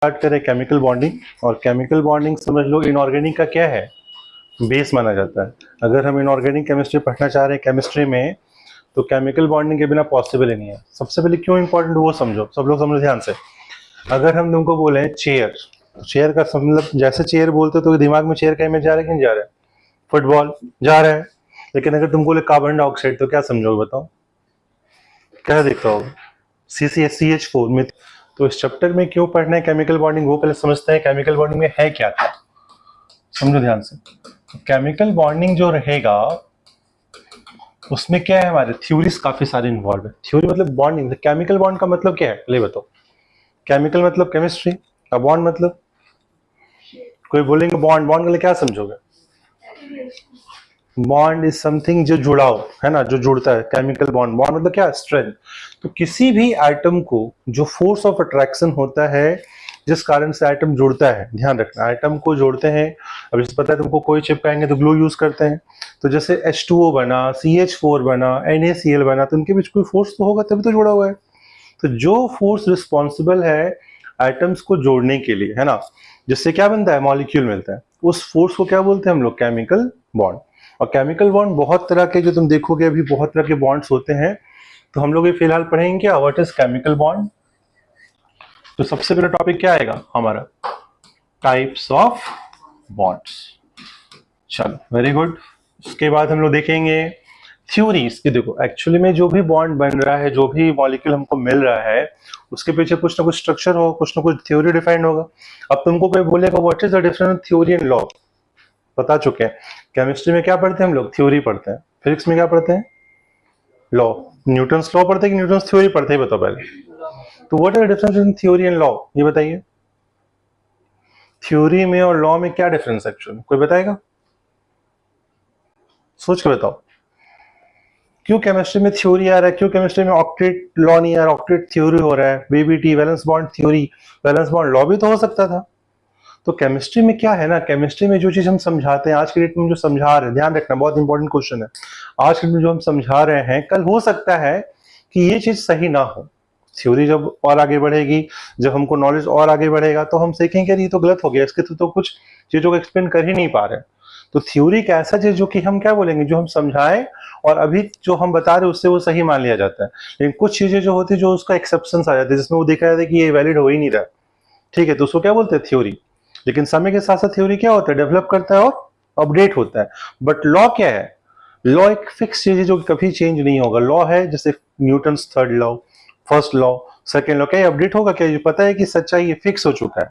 Start करें chemical bonding. और chemical bonding समझ लो इनऑर्गेनिक का क्या है, बेस माना जाता है। अगर हम इनऑर्गेनिक केमिस्ट्री पढ़ना चाह रहे हैं केमिस्ट्री में, तो केमिकल बॉन्डिंग के बिना पॉसिबल ही नहीं है। सबसे पहले क्यों इंपॉर्टेंट वो समझो, सब लोग समझो ध्यान से। अगर हम तुमको बोले चेयर, तो चेयर का मतलब जैसे चेयर बोलते तो दिमाग में चेयर का इमेज जा रहा है कि नहीं जा रहा है? फुटबॉल जा रहा है। लेकिन अगर तुमको बोले कार्बन डाइऑक्साइड, तो क्या समझोगे बताओ, क्या देखता होगा? CH4 में। तो इस चैप्टर में क्यों पढ़ना है केमिकल बॉन्डिंग, वो पहले समझते हैं। केमिकल बॉन्डिंग में है क्या था, समझो ध्यान से। केमिकल बॉन्डिंग जो रहेगा उसमें क्या है, हमारे थ्योरीज काफी सारे इन्वॉल्व है। थ्योरी मतलब बॉन्डिंग। केमिकल बॉन्ड का मतलब क्या है पहले बताओ। केमिकल मतलब केमिस्ट्री, और बॉन्ड मतलब, कोई बोलेंगे बॉन्ड, बॉन्ड के लिए क्या समझोगे? बॉन्ड इज समथिंग जो जुड़ा हो, है ना, जो जुड़ता है। केमिकल बॉन्ड, बॉन्ड मतलब क्या? स्ट्रेंथ। तो किसी भी एटम को जो फोर्स ऑफ अट्रैक्शन होता है, जिस कारण से एटम जुड़ता है, ध्यान रखना, एटम को जोड़ते हैं। अब जैसे पता है तुमको, कोई चिपकाएंगे तो ग्लू यूज करते हैं। तो जैसे H2O बना, CH4 बना, NaCl बना, तो उनके बीच कोई फोर्स तो होगा तभी तो जुड़ा हुआ है। तो जो फोर्स रिस्पॉन्सिबल है एटम्स को जोड़ने के लिए, है ना, जिससे क्या बनता है, मॉलिक्यूल मिलता है, उस फोर्स को क्या बोलते हैं हम लोग? Chemical bond. और केमिकल बॉन्ड बहुत तरह के, जो तुम देखोगे अभी बहुत तरह के बॉन्ड्स होते हैं। तो हम लोग ये फिलहाल पढ़ेंगे क्या, व्हाट इज केमिकल बॉन्ड। तो सबसे पहला टॉपिक क्या आएगा हमारा, टाइप्स ऑफ बॉन्ड्स। चलो वेरी गुड। उसके बाद हम लोग देखेंगे थ्योरीज की। देखो एक्चुअली में जो भी बॉन्ड बन रहा है, जो भी मॉलिक्यूल हमको मिल रहा है, उसके पीछे कुछ ना कुछ स्ट्रक्चर होगा, कुछ ना कुछ थ्योरी डिफाइंड होगा। अब तुमको कोई बोलेगा what is the difference theory and law, बता चुके हैं। केमिस्ट्री में क्या पढ़ते हैं हम लोग? थ्योरी पढ़ते हैं। फिजिक्स में क्या पढ़ते हैं? लॉ। न्यूटन्स लॉ पढ़ते हैं कि न्यूटन्स थ्योरी पढ़ते हैं, बताओ पहले। तो what is the difference in theory and law, ये बताइए। थ्योरी में और लॉ में क्या डिफरेंस है एक्चुअली, कोई बताएगा? सोच के बताओ। क्यों केमिस्ट्री में थ्योरी आ रहा है, क्यों केमिस्ट्री में ऑक्टेट लॉ नहीं आ रहा, ऑक्टेट थ्योरी हो रहा है? BBT, valence bond theory, valence bond law भी तो हो सकता था। तो केमिस्ट्री में क्या है ना, केमिस्ट्री में जो चीज हम समझाते हैं आज के डेट में, जो समझा रहे हैं, ध्यान रखना बहुत इंपॉर्टेंट क्वेश्चन है। आज के डेट में जो हम समझा रहे हैं, कल हो सकता है कि ये चीज सही ना हो। थ्योरी जब और आगे बढ़ेगी, जब हमको नॉलेज और आगे बढ़ेगा, तो हम सीखेंगे ये तो गलत हो गया, इसके तो कुछ चीजों को एक्सप्लेन कर ही नहीं पा रहे। तो थ्योरी एक ऐसा चीज जो कि हम क्या बोलेंगे, जो हम समझाएं और अभी जो हम बता रहे उससे वो सही मान लिया जाता है। लेकिन कुछ चीजें जो होती है जो उसका एक्सेप्शन आ जाती है, जिसमें वो देखा जाता है कि ये वैलिड हो ही नहीं रहा, ठीक है, तो उसको क्या बोलते हैं? थ्योरी। लेकिन समय के साथ साथ थ्योरी क्या होता है, डेवलप करता है और अपडेट होता है। बट लॉ क्या है? लॉ एक फिक्स चीज है जो कभी चेंज नहीं होगा। लॉ है जैसे Newton's third law, first law, second law, क्या ये अपडेट होगा? क्या ये पता है कि सच्चाई ये फिक्स हो चुका है?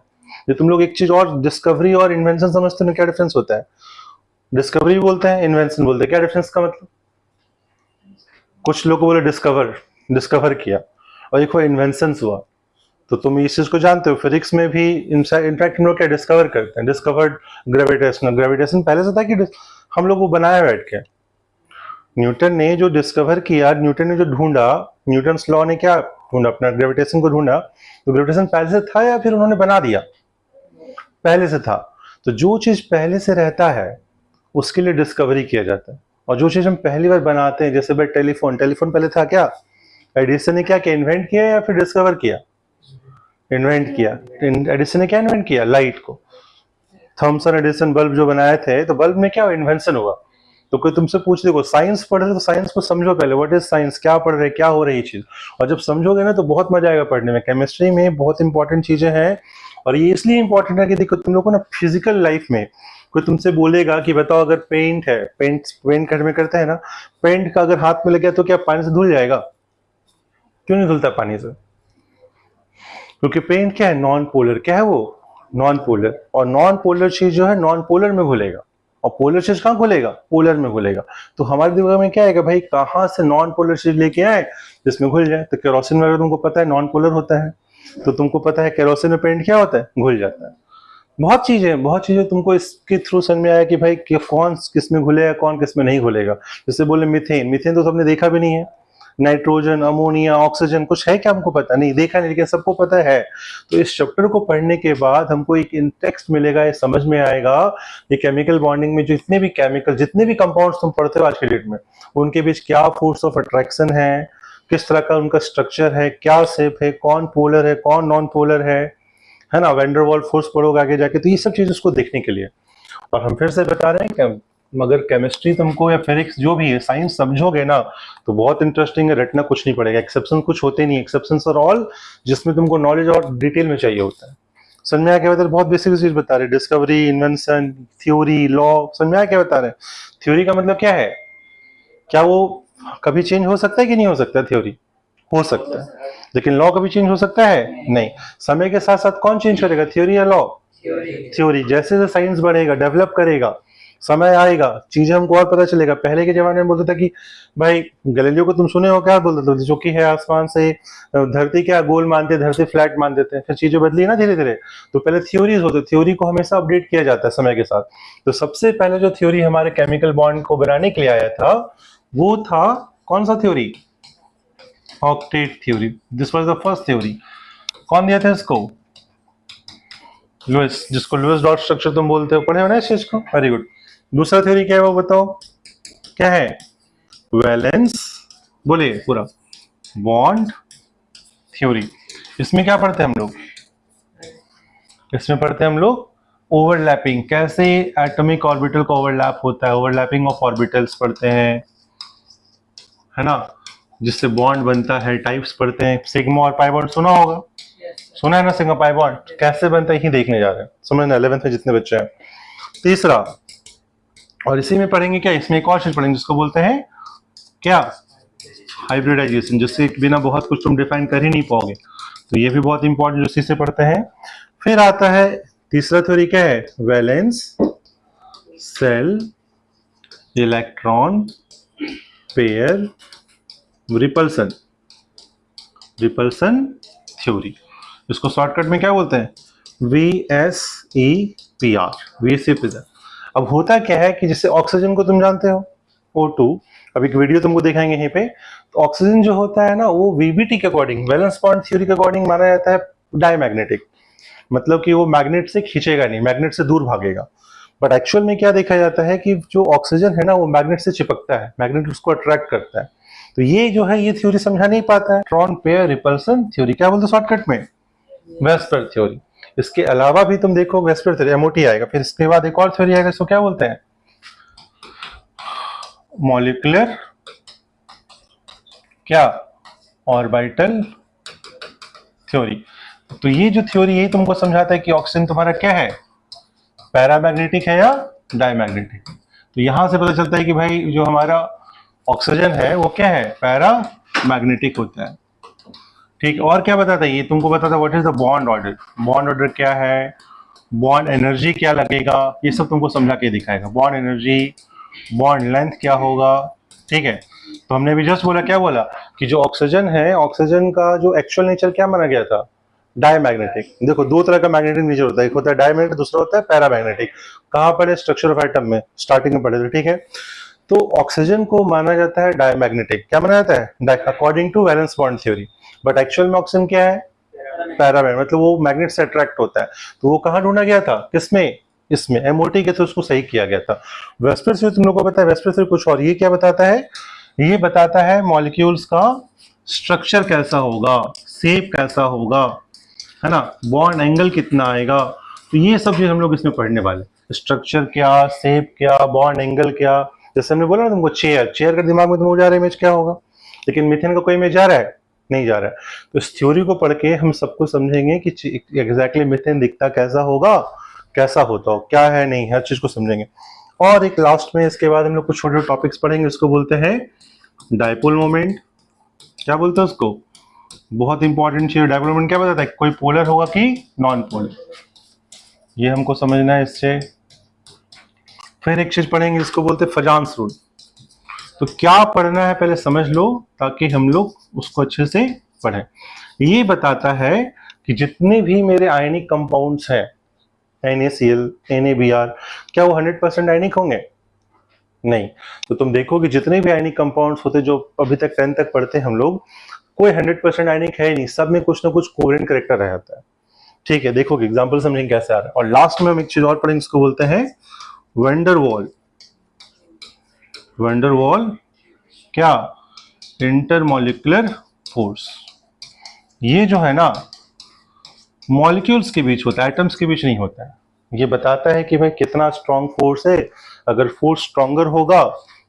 जो तुम लोग एक चीज और, डिस्कवरी और इन्वेंशन समझते हो, क्या डिफरेंस होता है? डिस्कवरी बोलते हैं, इन्वेंशन बोलते हैं, क्या डिफरेंस का मतलब? कुछ लोग बोले डिस्कवर, डिस्कवर किया, और एक इन्वेंशन हुआ। तो तुम इस चीज को जानते हो, फिजिक्स में भी इनफैक्ट हम लोग क्या डिस्कवर करते हैं, डिस्कवर्ड ग्रेविटेशन। ग्रेविटेशन पहले से था कि हम लोग वो बनाया बैठ के? न्यूटन ने जो डिस्कवर किया, न्यूटन ने जो ढूंढा, न्यूटन्स लॉ ने क्या ढूंढा, अपना ग्रेविटेशन को ढूंढा। तो ग्रेविटेशन पहले से था या फिर उन्होंने बना दिया? पहले से था। तो जो चीज पहले से रहता है उसके लिए डिस्कवरी किया जाता है। और जो चीज हम पहली बार बनाते हैं, जैसे भाई टेलीफोन, टेलीफोन पहले था क्या? एडिसन ने क्या किया, इन्वेंट किया या फिर डिस्कवर किया? इन्वेंट किया। एडिसन ने क्या इन्वेंट किया? लाइट को। थॉमसन एडिसन बल्ब जो बनाए थे, तो बल्ब में क्या इन्वेंशन हुआ? तो कोई तुमसे पूछ, देखो साइंस पढ़ रहे तो साइंस को समझो पहले, व्हाट इज साइंस, क्या पढ़ रहे, क्या हो रही है चीज। और जब समझोगे ना तो बहुत मजा आएगा पढ़ने में। केमिस्ट्री में बहुत इंपॉर्टेंट चीजें हैं। और ये इसलिए इंपॉर्टेंट है कि देखो तुम लोग को ना फिजिकल लाइफ में कोई तुमसे बोलेगा कि बताओ, अगर पेंट है, पेंट घर में करते हैं ना, पेंट का अगर हाथ में लग गया तो क्या पानी से धुल जाएगा? क्यों नहीं धुलता पानी से? क्योंकि पेंट क्या है, नॉन पोलर। क्या है वो? Non polar. और नॉन पोलर चीज जो है नॉन पोलर में घुलेगा, और पोलर चीज कहाँ घुलेगा? पोलर में घुलेगा। तो हमारे दिमाग में क्या है भाई, कहाँ से नॉन पोलर चीज लेके आए जिसमें घुल जाए? तो केरोसिन वगैरह तुमको पता है नॉन पोलर होता है। तो तुमको पता है केरोसिन में पेंट क्या होता है, घुल जाता है। बहुत चीजें तुमको इसके थ्रू समझ में आया कि भाई कौन किस में घुलेगा, कौन किस में नहीं घुलेगा। जैसे बोले मीथेन, मीथेन तो सबने देखा भी नहीं है। नाइट्रोजन, अमोनिया, ऑक्सीजन, कुछ है क्या हमको पता? नहीं, देखा नहीं, लेकिन सबको पता है। तो इस चैप्टर को पढ़ने के बाद हमको एक टेक्स्ट मिलेगा, ये समझ में आएगा ये केमिकल बॉन्डिंग में जितने भी केमिकल, जितने भी कंपाउंड्स तुम पढ़ते हो आज के डेट में, उनके बीच क्या फोर्स ऑफ अट्रैक्शन है, किस तरह का उनका स्ट्रक्चर है, क्या शेप है, कौन पोलर है, कौन नॉन पोलर है है ना, वेंडरवॉल फोर्स पढ़ोगे आगे जाके, तो ये सब चीज़ उसको देखने के लिए। और हम फिर से बता रहे हैं कि मगर केमिस्ट्री तुमको या फिजिक्स जो भी है साइंस समझोगे ना तो बहुत इंटरेस्टिंग है, रटना कुछ नहीं पड़ेगा, एक्सेप्शन कुछ होते नहीं, एक्सेप्शंस आर ऑल जिसमें तुमको नॉलेज और डिटेल में चाहिए होता है। समझ में आया क्या बता रहे, बहुत बेसिक चीज बता रहे, डिस्कवरी, इन्वेंशन, थ्योरी, लॉ, समझ में आया क्या बता रहे। थ्योरी का मतलब क्या है, क्या वो कभी चेंज हो सकता है कि नहीं हो सकता, थ्योरी हो सकता है, लेकिन लॉ कभी चेंज हो सकता है नहीं। समय के साथ साथ कौन चेंज करेगा, थ्योरी या लॉ, थ्योरी। जैसे जैसे साइंस बढ़ेगा, डेवलप करेगा, समय आएगा, चीजें हमको और पता चलेगा। पहले के जमाने में बोलते थे कि भाई गैलीलियो को तुम सुने हो, क्या बोलते थे, जो कि है आसमान से धरती क्या गोल मानते, धरती फ्लैट मान देते हैं, फिर चीजें बदली ना धीरे धीरे। तो पहले थ्योरीज होती, थ्योरी को हमेशा अपडेट किया जाता है समय के साथ। तो सबसे पहले जो थ्योरी हमारे केमिकल बॉन्ड को बनाने के लिए आया था वो था कौन सा theory, octet theory. This was the first theory. कौन दिया था इसको, लुइस, जिसको लुइस डॉट स्ट्रक्चर तुम बोलते हो, पढ़े हो ना इस चीज को, वेरी गुड। दूसरा थ्योरी क्या है वो बताओ, क्या है, वैलेंस, बोले पूरा, बॉन्ड थ्योरी। इसमें क्या पढ़ते हैं हम लोग, इसमें पढ़ते हैं हम लोग ओवरलैपिंग, कैसे एटॉमिक ऑर्बिटल का ओवरलैप होता है, ओवरलैपिंग ऑफ ऑर्बिटल्स पढ़ते हैं, है ना, जिससे बॉन्ड बनता है, टाइप्स पढ़ते हैं। सिग्मा और पाई बॉन्ड सुना होगा, सुना है ना, सिग्मा पाई बॉन्ड कैसे बनता है यही देखने जा रहे हैं, समझना 11th में जितने बच्चे हैं। तीसरा, और इसी में पढ़ेंगे क्या, इसमें एक और चीज पढ़ेंगे जिसको बोलते हैं क्या, हाइब्रिडाइजेशन, जिससे बिना बहुत कुछ तुम डिफाइन कर ही नहीं पाओगे, तो ये भी बहुत इंपॉर्टेंट उसी से पढ़ते हैं। फिर आता है तीसरा थ्योरी, क्या है, valence, shell, electron pair, repulsion, repulsion theory. इसको शॉर्टकट में क्या बोलते हैं, VSEPR, VSEPR। अब होता क्या है कि जैसे ऑक्सीजन को तुम जानते हो O2, अब एक वीडियो तुमको दिखाएंगे यहीं पे, तो ऑक्सीजन जो होता है ना वो VBT के अकॉर्डिंग, वैलेंस बॉन्ड थ्योरी के अकॉर्डिंग माना जाता है डायमैग्नेटिक, मतलब कि वो मैग्नेट से खींचेगा नहीं, मैग्नेट से दूर भागेगा। बट एक्चुअल में क्या देखा जाता है कि जो ऑक्सीजन है ना वो मैग्नेट से चिपकता है, मैग्नेट उसको अट्रैक्ट करता है। तो ये जो है ये थ्योरी समझा नहीं पाता है, इलेक्ट्रॉन पेयर रिपल्सन थ्योरी, क्या बोलते हैं शॉर्टकट में, वेस्पर थ्योरी। इसके अलावा भी तुम देखो वेस्पर थ्योरी, एमओटी आएगा, फिर इसके बाद एक और थ्योरी आएगा, इसको क्या बोलते हैं, मॉलिक्यूलर क्या, ऑर्बिटल थ्योरी। तो ये जो थ्योरी है तुमको समझाता है कि ऑक्सीजन तुम्हारा क्या है, पैरामैग्नेटिक है या डायमैग्नेटिक। तो यहां से पता चलता है कि भाई जो हमारा ऑक्सीजन है वो क्या है, पैरामैग्नेटिक होता है। ठीक, और क्या बताता है ये तुमको, बताता what is the bond order, bond order क्या है, बॉन्ड एनर्जी क्या लगेगा, ये सब तुमको समझा के दिखाएगा, बॉन्ड एनर्जी, बॉन्ड लेंथ क्या होगा। ठीक है, तो हमने भी जस्ट बोला, क्या बोला कि जो ऑक्सीजन है, ऑक्सीजन का जो एक्चुअल नेचर क्या माना गया था, डायमैग्नेटिक। देखो दो तरह का मैग्नेटिक नेचर होता है, एक होता है डायमैग्नेटिक, दूसरा होता है पैरामैग्नेटिक। कहाँ पढ़े, स्ट्रक्चर ऑफ एटम में स्टार्टिंग में पढ़े थे, ठीक है। तो ऑक्सीजन को माना जाता है डायमैग्नेटिक, क्या माना जाता है, according to valence bond theory. But actual में ऑक्सीजन क्या है, पैरामैग्नेट, मतलब वो मैग्नेट से अट्रैक्ट होता है। तो वो कहाँ ढूंढा गया था, किसमें, इसमें एमओटी के थ्रू उसको सही किया गया था। वेस्पर थ्योरी तुम लोग को पता है, वेस्पर थ्योरी कुछ और, ये क्या बताता है, ये बताता है मॉलिक्यूल्स का स्ट्रक्चर कैसा होगा, शेप कैसा होगा, है ना, बॉन्ड एंगल कितना आएगा। तो ये सब चीज हम लोग इसमें पढ़ने वाले, स्ट्रक्चर क्या, शेप क्या, बॉन्ड एंगल क्या। जैसे हमने बोला ना तुमको, चेयर, चेयर का दिमाग में तुमको जा रहा है इमेज क्या होगा, लेकिन मीथेन का कोई इमेज जा रहा है, नहीं जा रहा है। तो इस थ्योरी को पढ़ के हम सबको समझेंगे कि एग्जैक्टली मीथेन दिखता कैसा होगा, कैसा होता हो, क्या है, नहीं, हर चीज को समझेंगे। और एक लास्ट में इसके बाद हम लोग कुछ छोटे टॉपिक्स पढ़ेंगे, उसको बोलते हैं डायपोल मोमेंट। क्या बोलते हैं उसको, बहुत इंपॉर्टेंट चीज, डायपोल मोमेंट क्या बताता है, कोई पोलर होगा कि नॉन पोलर, ये हमको समझना है इससे। फिर एक चीज पढ़ेंगे इसको बोलते हैं फजान्स रूल। तो क्या पढ़ना है पहले समझ लो, ताकि हम लोग उसको अच्छे से पढ़ें। ये बताता है कि जितने भी मेरे आयनिक कंपाउंड्स हैं, NaCl, NaBr, क्या वो 100% आयनिक होंगे, नहीं। तो तुम देखो कि जितने भी आयनिक कंपाउंड्स होते जो अभी तक 10 तक पढ़ते हैं हम लोग, कोई 100% आयनिक है ही नहीं, सब में कुछ ना कुछ कोवेलेंट कैरेक्टर रह जाता है। ठीक है, देखो एग्जांपल समझेंगे कैसे आ रहा है। और लास्ट में हम एक चीज और पढ़ेंगे, इसको बोलते हैं वैंडरवॉल। वैंडरवॉल क्या, इंटरमॉलिक्यूलर फोर्स। ये जो है ना मॉलिक्यूल्स के बीच होता है, एटम्स के बीच नहीं होता है। ये बताता है कि भाई कितना स्ट्रॉन्ग फोर्स है। अगर फोर्स स्ट्रॉन्गर होगा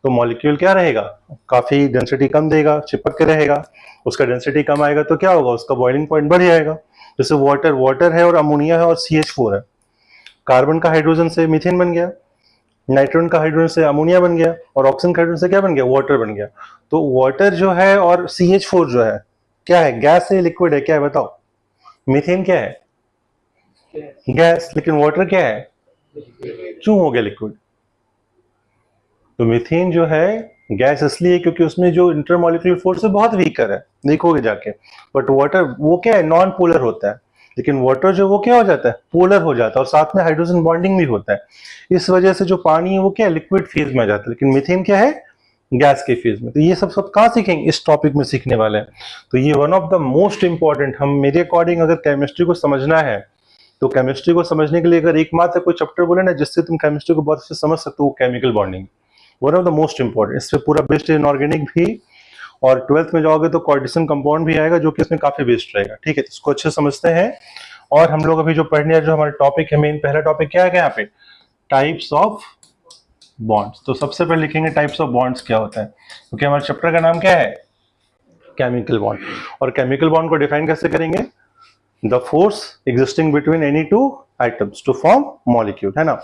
तो मॉलिक्यूल क्या रहेगा, काफी डेंसिटी कम देगा, चिपक के रहेगा। उसका डेंसिटी कम आएगा तो क्या होगा, उसका बॉइलिंग पॉइंट बढ़ जाएगा। जैसे वाटर, वाटर है और अमोनिया है और CH4 है। कार्बन का हाइड्रोजन से मीथेन बन गया, नाइट्रोजन का हाइड्रोजन से अमोनिया बन गया, और ऑक्सीजन का हाइड्रोजन से क्या बन गया, वाटर बन गया। तो वाटर जो है और CH4 जो है क्या है, गैस है लिक्विड है, क्या है बताओ। मीथेन क्या है, गैस, लेकिन वाटर क्या है, क्यों हो गया लिक्विड। तो मीथेन जो है गैस इसलिए क्योंकि उसमें जो इंटरमॉलिक्यूलर फोर्स है बहुत वीकर है, देखोगे जाके। बट वाटर वो क्या है, नॉन पोलर होता है। लेकिन वाटर जो वो क्या हो जाता है, पोलर हो जाता है, और साथ में हाइड्रोजन बॉन्डिंग भी होता है। इस वजह से जो पानी है वो क्या है, लिक्विड फेज में आ जाता है। लेकिन मीथेन क्या है, गैस के फेज में। तो ये सब कहाँ सीखेंगे, इस टॉपिक में सीखने वाले हैं। तो ये one of the most important, हम मेरे अकॉर्डिंग अगर केमिस्ट्री को समझना है तो केमिस्ट्री को समझने के लिए अगर एकमात्र कोई चैप्टर बोले ना जिससे तुम केमिस्ट्री को बहुत अच्छे से समझ सकते हो, वो chemical bonding, one of the most important. इस पे पूरा बेस्ड है इनऑर्गेनिक भी, और 12th में जाओगे तो कोऑर्डिनेशन कंपाउंड भी आएगा जो कि इसमें काफी बेस्ड रहेगा। ठीक है, तो इसको अच्छे समझते हैं। और हम लोग अभी जो पढ़ने जो हमारे टॉपिक है, मेन पहला टॉपिक क्या है यहाँ पे, टाइप्स ऑफ बॉन्ड्स। तो सबसे पहले लिखेंगे टाइप्स ऑफ बॉन्ड्स क्या होता है, क्योंकि हमारे चैप्टर का नाम क्या है, केमिकल बॉन्ड। और केमिकल बॉन्ड को डिफाइन कैसे करेंगे, the force existing between any two atoms to form molecule, है ना।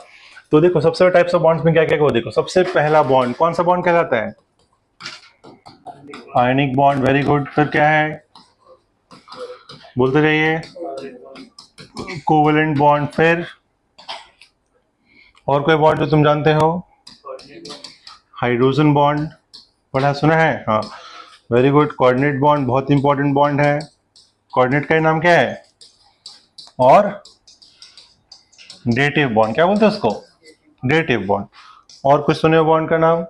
तो देखो सबसे टाइप्स ऑफ बॉन्ड्स में क्या क्या, देखो सबसे पहला बॉन्ड कौन सा बॉन्ड कहलाता है, आयनिक बॉन्ड, वेरी गुड। फिर क्या है, बोलते रहिए, कोवेलेंट बॉन्ड। फिर और कोई बॉन्ड जो तुम जानते हो, हाइड्रोजन बॉन्ड, पढ़ा सुना है, हाँ वेरी गुड। कोऑर्डिनेट बॉन्ड बहुत इंपॉर्टेंट बॉन्ड है, कोऑर्डिनेट का नाम क्या है, और डेटिव बॉन्ड, क्या बोलते हैं उसको, डेटिव बॉन्ड। और कुछ सुने हो बॉन्ड का नाम,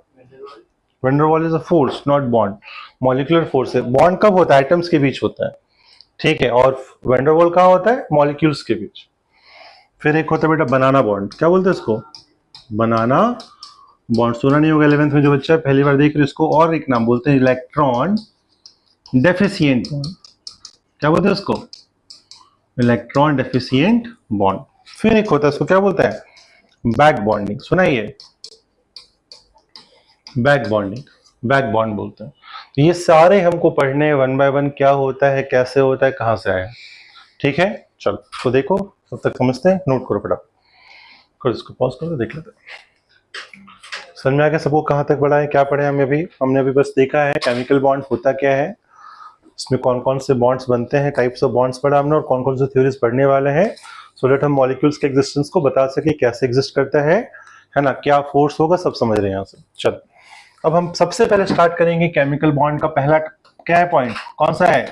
van der Waals is a force not bond, molecular force है। बॉन्ड कब होता है, आइटम्स के बीच होता है, ठीक है। और वैन डर वाल कहाँ होता है, मॉलिक्यूल्स के बीच। फिर एक होता है बेटा बनाना बॉन्ड, क्या बोलते हैं इसको, बनाना बॉन्ड, सुना नहीं होगा 11th में जो बच्चा है पहली बार देख रहे इसको। और एक नाम बोलते हैं इलेक्ट्रॉन डेफिशिएंट बॉन्ड, क्या बोलते हैं उसको, इलेक्ट्रॉन डेफिशिएंट बॉन्ड। फिर एक होता है इसको क्या बोलते हैं, बैक बॉन्डिंग, सुना ही है, बैक बॉन्डिंग, बैक बॉन्ड बोलते हैं। तो ये सारे हमको पढ़ने वन बाय वन, क्या होता है, कैसे होता है, कहां से आया, ठीक है। चलो तो देखो, तब तक समझते हैं, नोट करो फटाफट, कर इसको पॉज करो, देख लेते हैं। समझ में आ गया सबको कहाँ तक पढ़ा है, क्या पढ़े हमने अभी बस देखा है केमिकल बॉन्ड होता क्या है, इसमें कौन कौन से बॉन्ड्स बनते हैं, टाइप्स ऑफ बॉन्ड्स पढ़ा हमने, और कौन कौन से थ्योरीज पढ़ने वाले हैं, सो दैट हम मॉलिक्यूल्स के एग्जिस्टेंस को बता सके, कैसे एग्जिस्ट करता है ना, क्या फोर्स होगा, सब समझ रहे हैं यहाँ से। चलो अब हम सबसे पहले स्टार्ट करेंगे केमिकल बॉन्ड का पहला क्या है पॉइंट, कौन सा है,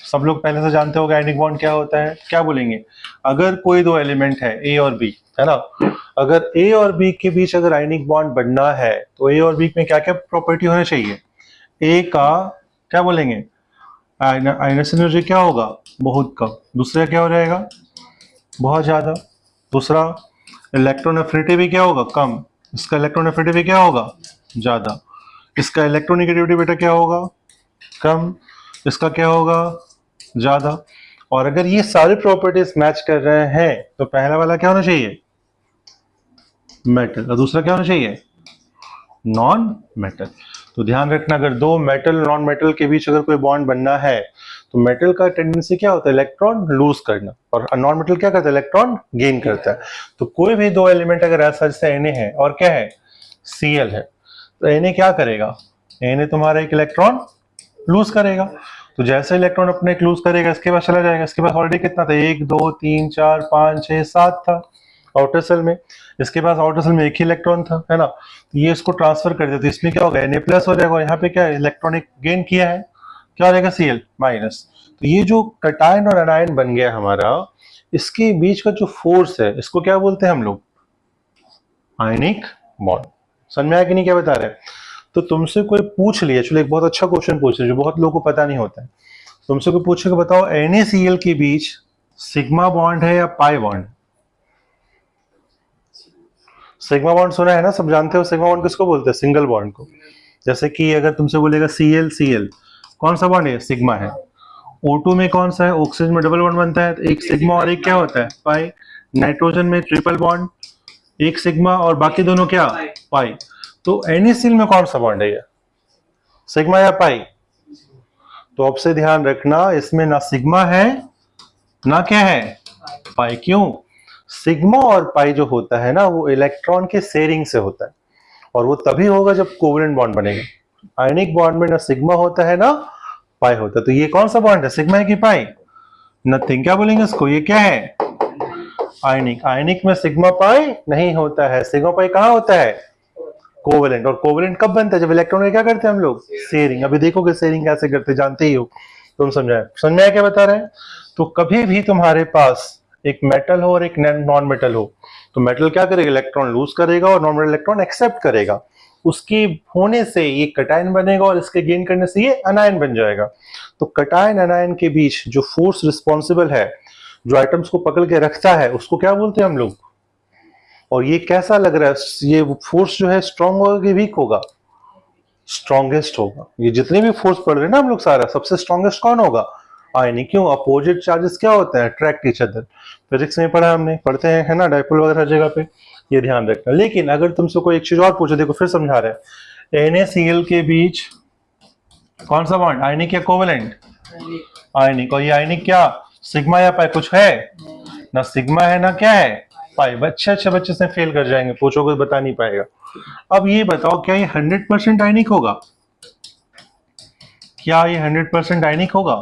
सब लोग पहले से जानते हो आयनिक बॉन्ड क्या होता है। क्या बोलेंगे, अगर कोई दो एलिमेंट है ए और बी, है ना, अगर ए और बी के बीच अगर आयनिक बॉन्ड बनना है तो ए और बी में क्या क्या प्रॉपर्टी होना चाहिए, ए का क्या बोलेंगे, आयनेशन एनर्जी क्या होगा, बहुत कम। दूसरा क्या हो जाएगा, बहुत ज्यादा। दूसरा इलेक्ट्रॉन एफिनिटी भी क्या होगा, कम। इसका इलेक्ट्रॉन एफिनिटी भी क्या होगा, ज्यादा। इसका इलेक्ट्रोनेगेटिविटी बेटा क्या होगा, कम। इसका क्या होगा, ज्यादा। और अगर ये सारे प्रॉपर्टीज मैच कर रहे हैं तो पहला वाला क्या होना चाहिए, मेटल, और दूसरा क्या होना चाहिए, नॉन मेटल। तो ध्यान रखना, अगर दो मेटल नॉन मेटल के बीच अगर कोई बॉन्ड बनना है तो मेटल का टेंडेंसी क्या होता है, इलेक्ट्रॉन लूज करना, और नॉन मेटल क्या करता है, इलेक्ट्रॉन गेन करता है। तो कोई भी दो एलिमेंट अगर ऐसा, जैसे Na है और क्या है, Cl है, तो Na क्या करेगा, Na तुम्हारा एक इलेक्ट्रॉन लूज करेगा। तो जैसे इलेक्ट्रॉन अपने एक लूज करेगा इसके पास चला जाएगा, इसके पास ऑलरेडी कितना था, 1 2 3 4 5 6 7 था आउटर सेल में, इसके पास आउटर सेल में एक ही इलेक्ट्रॉन था, है ना। तो ये इसको ट्रांसफर कर देते, इसमें क्या होगा, Na+ हो जाएगा, और यहाँ पे क्या है, इलेक्ट्रॉनिक गेन किया है, क्या हो जाएगा, Cl-। तो ये जो कटायन और एनायन बन गया हमारा, इसके बीच का जो फोर्स है इसको क्या बोलते हैं हम लोग, आयनिक बॉन्ड। समझ में आया कि नहीं क्या बता रहे हैं। तो तुमसे कोई पूछ लिया, चलो एक बहुत अच्छा क्वेश्चन पूछ लिया जो बहुत लोगों को पता नहीं होता है, तुमसे कोई पूछे कि बताओ NaCl के बीच सिग्मा बॉन्ड है या पाई बॉन्ड। सिग्मा बॉन्ड सुना है ना, सब जानते हो सिग्मा बॉन्ड किसको बोलते हैं, सिंगल बॉन्ड को। जैसे कि अगर तुमसे बोलेगा Cl Cl, कौन सा बॉन्ड है, सिग्मा है। O2 में कौन सा है, ऑक्सीजन में डबल बॉन्ड बनता है, एक सिग्मा और एक क्या होता है, पाई। नाइट्रोजन में ट्रिपल बॉन्ड, एक सिग्मा और बाकी दोनों क्या, पाई। तो NaCl में कौन सा बॉन्ड है ये, सिग्मा या पाई? तो अब से ध्यान रखना, इसमें ना सिग्मा है ना क्या है, पाई। क्यों? सिग्मा और पाई जो होता है ना, वो इलेक्ट्रॉन के शेयरिंग से होता है, और वो तभी होगा जब कोवेलेंट बॉन्ड बनेगा। आयनिक बॉन्ड में ना सिग्मा होता है ना पाई होता है। तो ये कौन सा बॉन्ड है, सिग्मा है कि पाई? नथिंग। क्या बोलेंगे इसको, ये क्या है, आयनिक। आयनिक में सिग्मा पाई नहीं होता है, सिग्मा पाई कहाँ होता है, कोवेलेंट। और कोवेलेंट कब बनता है, जब इलेक्ट्रॉन में क्या करते हैं हम लोग, शेयरिंग। अभी देखोगे शेयरिंग कैसे करते जानते ही हो, तुम समझाए, समझ में आया क्या बता रहे हैं? तो कभी भी तुम्हारे पास एक मेटल हो और एक नॉन मेटल हो, तो मेटल क्या करेगा, इलेक्ट्रॉन लूज करेगा और नॉन मेटल इलेक्ट्रॉन एक्सेप्ट करेगा। उसके होने से ये कटायन बनेगा और इसके गेन करने से ये अनायन बन जाएगा। तो कटायन अनायन के बीच जो फोर्स रिस्पॉन्सिबल है, जो आइटम्स को पकड़ के रखता है, उसको क्या बोलते हैं हम लोग? और ये कैसा लग रहा है, ये फोर्स जो है स्ट्रॉन्ग होगा कि वीक होगा, स्ट्रॉन्गेस्ट होगा। ये जितने भी फोर्स पढ़ रहे हैं ना हम लोग, सारा सबसे स्ट्रॉन्गेस्ट कौन होगा, आयनिक। क्यों? अपोजिट चार्जेस क्या होते हैं, अट्रैक्ट ईच अदर। फिजिक्स में पढ़ा हमने, पढ़ते हैं है ना, डायपोल वगैरह हर जगह पे, ये ध्यान रखना। लेकिन अगर तुमसे कोई एक चीज और पूछे, देखो फिर समझा रहे हैं, NaCl के बीच कौन सा बॉन्ड, आयनिक या कोवेलेंट, आयनिक। और ये आयनिक क्या, सिग्मा या पाई, कुछ है ना, सिग्मा है ना क्या है, पाई। अच्छे बच्चे से फेल कर जाएंगे, पूछोगे बता नहीं पाएगा। अब ये बताओ, क्या ये 100% आयनिक होगा, क्या ये 100% आयनिक होगा?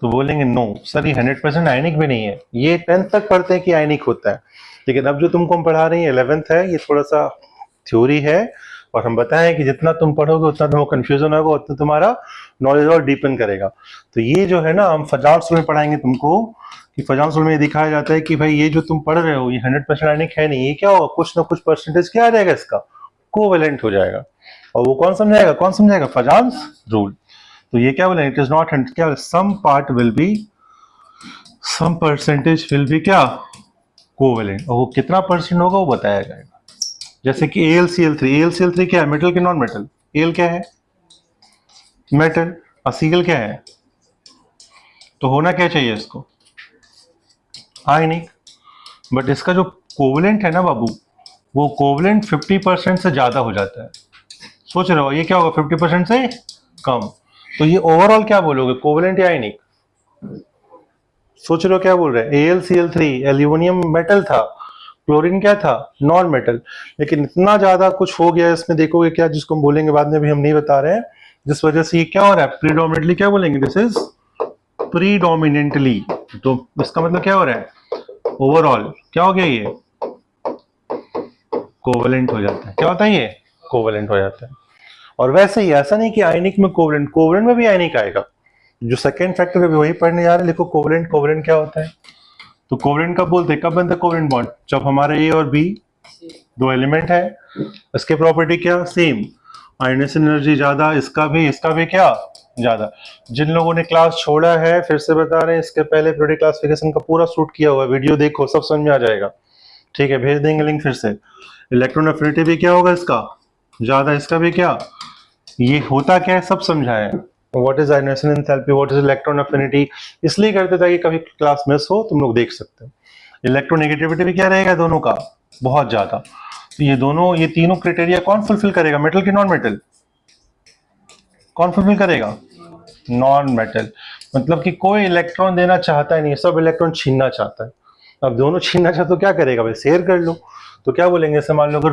तो बोलेंगे नो सर, ये 100% आयनिक भी नहीं है। ये 10th तक पढ़ते हैं कि आयनिक होता है, लेकिन अब जो तुमको हम पढ़ा रहे हैं 11th है, ये थोड़ा सा थ्योरी है। और हम बताएं कि जितना तुम पढ़ोगे उतना तुमको कंफ्यूजन होगा, उतना तुम्हारा नॉलेज और डीपन करेगा। तो ये जो है ना, हम फजाल में पढ़ाएंगे तुमको, कि फजाल में ये दिखाया जाता है कि भाई ये जो तुम पढ़ रहे हो, ये 100% आयनिक है नहीं, ये क्या होगा, कुछ ना कुछ परसेंटेज क्या आ जाएगा इसका, कोवेलेंट हो जाएगा। और वो कौन समझाएगा, फजाल्स रूल। तो ये क्या बोले, इट इज नॉट, क्या some part will be, some percentage will be क्या, कोवेलेंट। और वो कितना परसेंट होगा वो बताया जाएगा। जैसे कि AlCl3 क्या है, मेटल के नॉन मेटल, एल क्या है, मेटल, और Cl क्या है, तो होना क्या चाहिए इसको, आयनिक। बट इसका जो कोवेलेंट है ना बाबू, वो कोवेलेंट 50% से ज्यादा हो जाता है। सोच रहे हो ये क्या होगा, 50% से कम। तो ये ओवरऑल क्या बोलोगे, कोवेलेंट या आयनिक? सोच रहे हो क्या बोल रहे हैं, AlCl3 एल्यूमिनियम मेटल था, क्लोरीन क्या था, नॉन मेटल। लेकिन इतना ज्यादा कुछ हो गया इसमें, देखोगे क्या, जिसको हम बोलेंगे बाद में, भी हम नहीं बता रहे हैं, जिस वजह से ये क्या हो रहा है, प्रीडोमिनेटली क्या बोलेंगे, दिस इज प्रीडोमिनेंटली। तो इसका मतलब क्या हो रहा है, ओवरऑल क्या हो गया, ये कोवेलेंट हो जाता है। क्या होता है ये, कोवेलेंट हो जाता है। और वैसे ही ऐसा नहीं कि आयनिक में कोवेलेंट में भी आयनिक आएगा। जो सेकेंड फैक्टर है वही पढ़ने जा रहे हैं। लिखो कोवेलेंट क्या होता है। तो कोवेलेंट कब बोलते हैं, कब बनता है कोवेलेंट बॉन्ड, जब हमारे ए और बी दो एलिमेंट है, इसके प्रॉपर्टी क्या सेम, आयनेशन एनर्जी ज्यादा, इसका भी क्या ज्यादा। जिन लोगों ने क्लास छोड़ा है, फिर से बता रहे हैं, इसके पहले पीरियोडिक क्लासिफिकेशन का पूरा शूट किया हुआ है, वीडियो देखो, सब समझ में आ जाएगा। ठीक है, भेज देंगे लिंक फिर से। इलेक्ट्रॉन एफिनिटी भी क्या होगा इसका, ज्यादा, इसका भी क्या। ये होता क्या है सब समझाया, what is ionisation enthalpy, what is electron affinity, इसलिए करते ताकि कभी क्लास मिस हो तुम लोग देख सकते हो। इलेक्ट्रोनेगेटिविटी भी क्या रहेगा दोनों का, बहुत ज्यादा। तो ये तीनों क्राइटेरिया कौन फुलफिल करेगा, मेटल की नॉन मेटल, कौन फुलफिल करेगा, नॉन मेटल। मतलब कि कोई इलेक्ट्रॉन देना चाहता ही नहीं, सब इलेक्ट्रॉन छीनना चाहता है। अब दोनों छीनना चाहते तो क्या करेगा भाई, शेयर कर लो। तो क्या बोलेंगे, जैसे मान लो अगर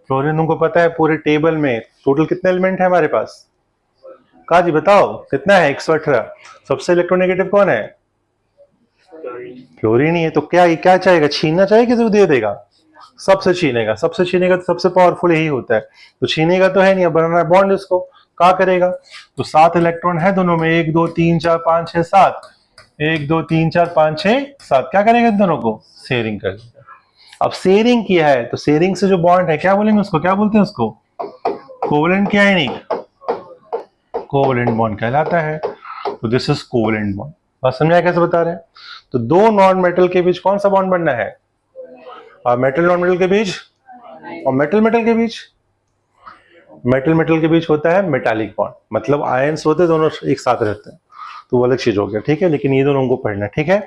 फ्लोरीन तुमको पता है पूरे टेबल में टोटल कितने एलिमेंट है हमारे पास, कहा जी बताओ कितना है, 118। सबसे इलेक्ट्रोनेगेटिव कौन है, फ्लोरीन ही है। तो क्या चाहेगा, छीनना चाहेगा कि दे देगा, सबसे छीनेगा तो सबसे पावरफुल यही होता है। तो छीनेगा तो है नहीं, अब बनाना है बॉन्ड, इसको क्या करेगा। तो 7 इलेक्ट्रॉन है दोनों में, 1 2 3 4 5 6 7, 1 2 3 4 5 6 7, क्या करेगा इन दोनों को, शेयरिंग कर देगा। अब शेयरिंग किया है तो शेयरिंग से जो बॉन्ड है क्या बोलेंगे उसको, क्या बोलते हैं उसको, कोवेलेंट क्या है नहीं, कोवेलेंट बॉन्ड कहलाता है। तो दिस इज कोवेलेंट बॉन्ड। बात समझ आया कैसे बता रहे हैं। तो दो नॉन मेटल के बीच कौन सा बॉन्ड बनना है, और मेटल नॉन मेटल के बीच, और मेटल के बीच, मेटल मेटल के बीच होता है मेटालिक बॉन्ड, मतलब आयंस होते दोनों एक साथ रहते हैं, तो वो अलग चीज हो गया, ठीक है। लेकिन ये दोनों को पढ़ना, ठीक है।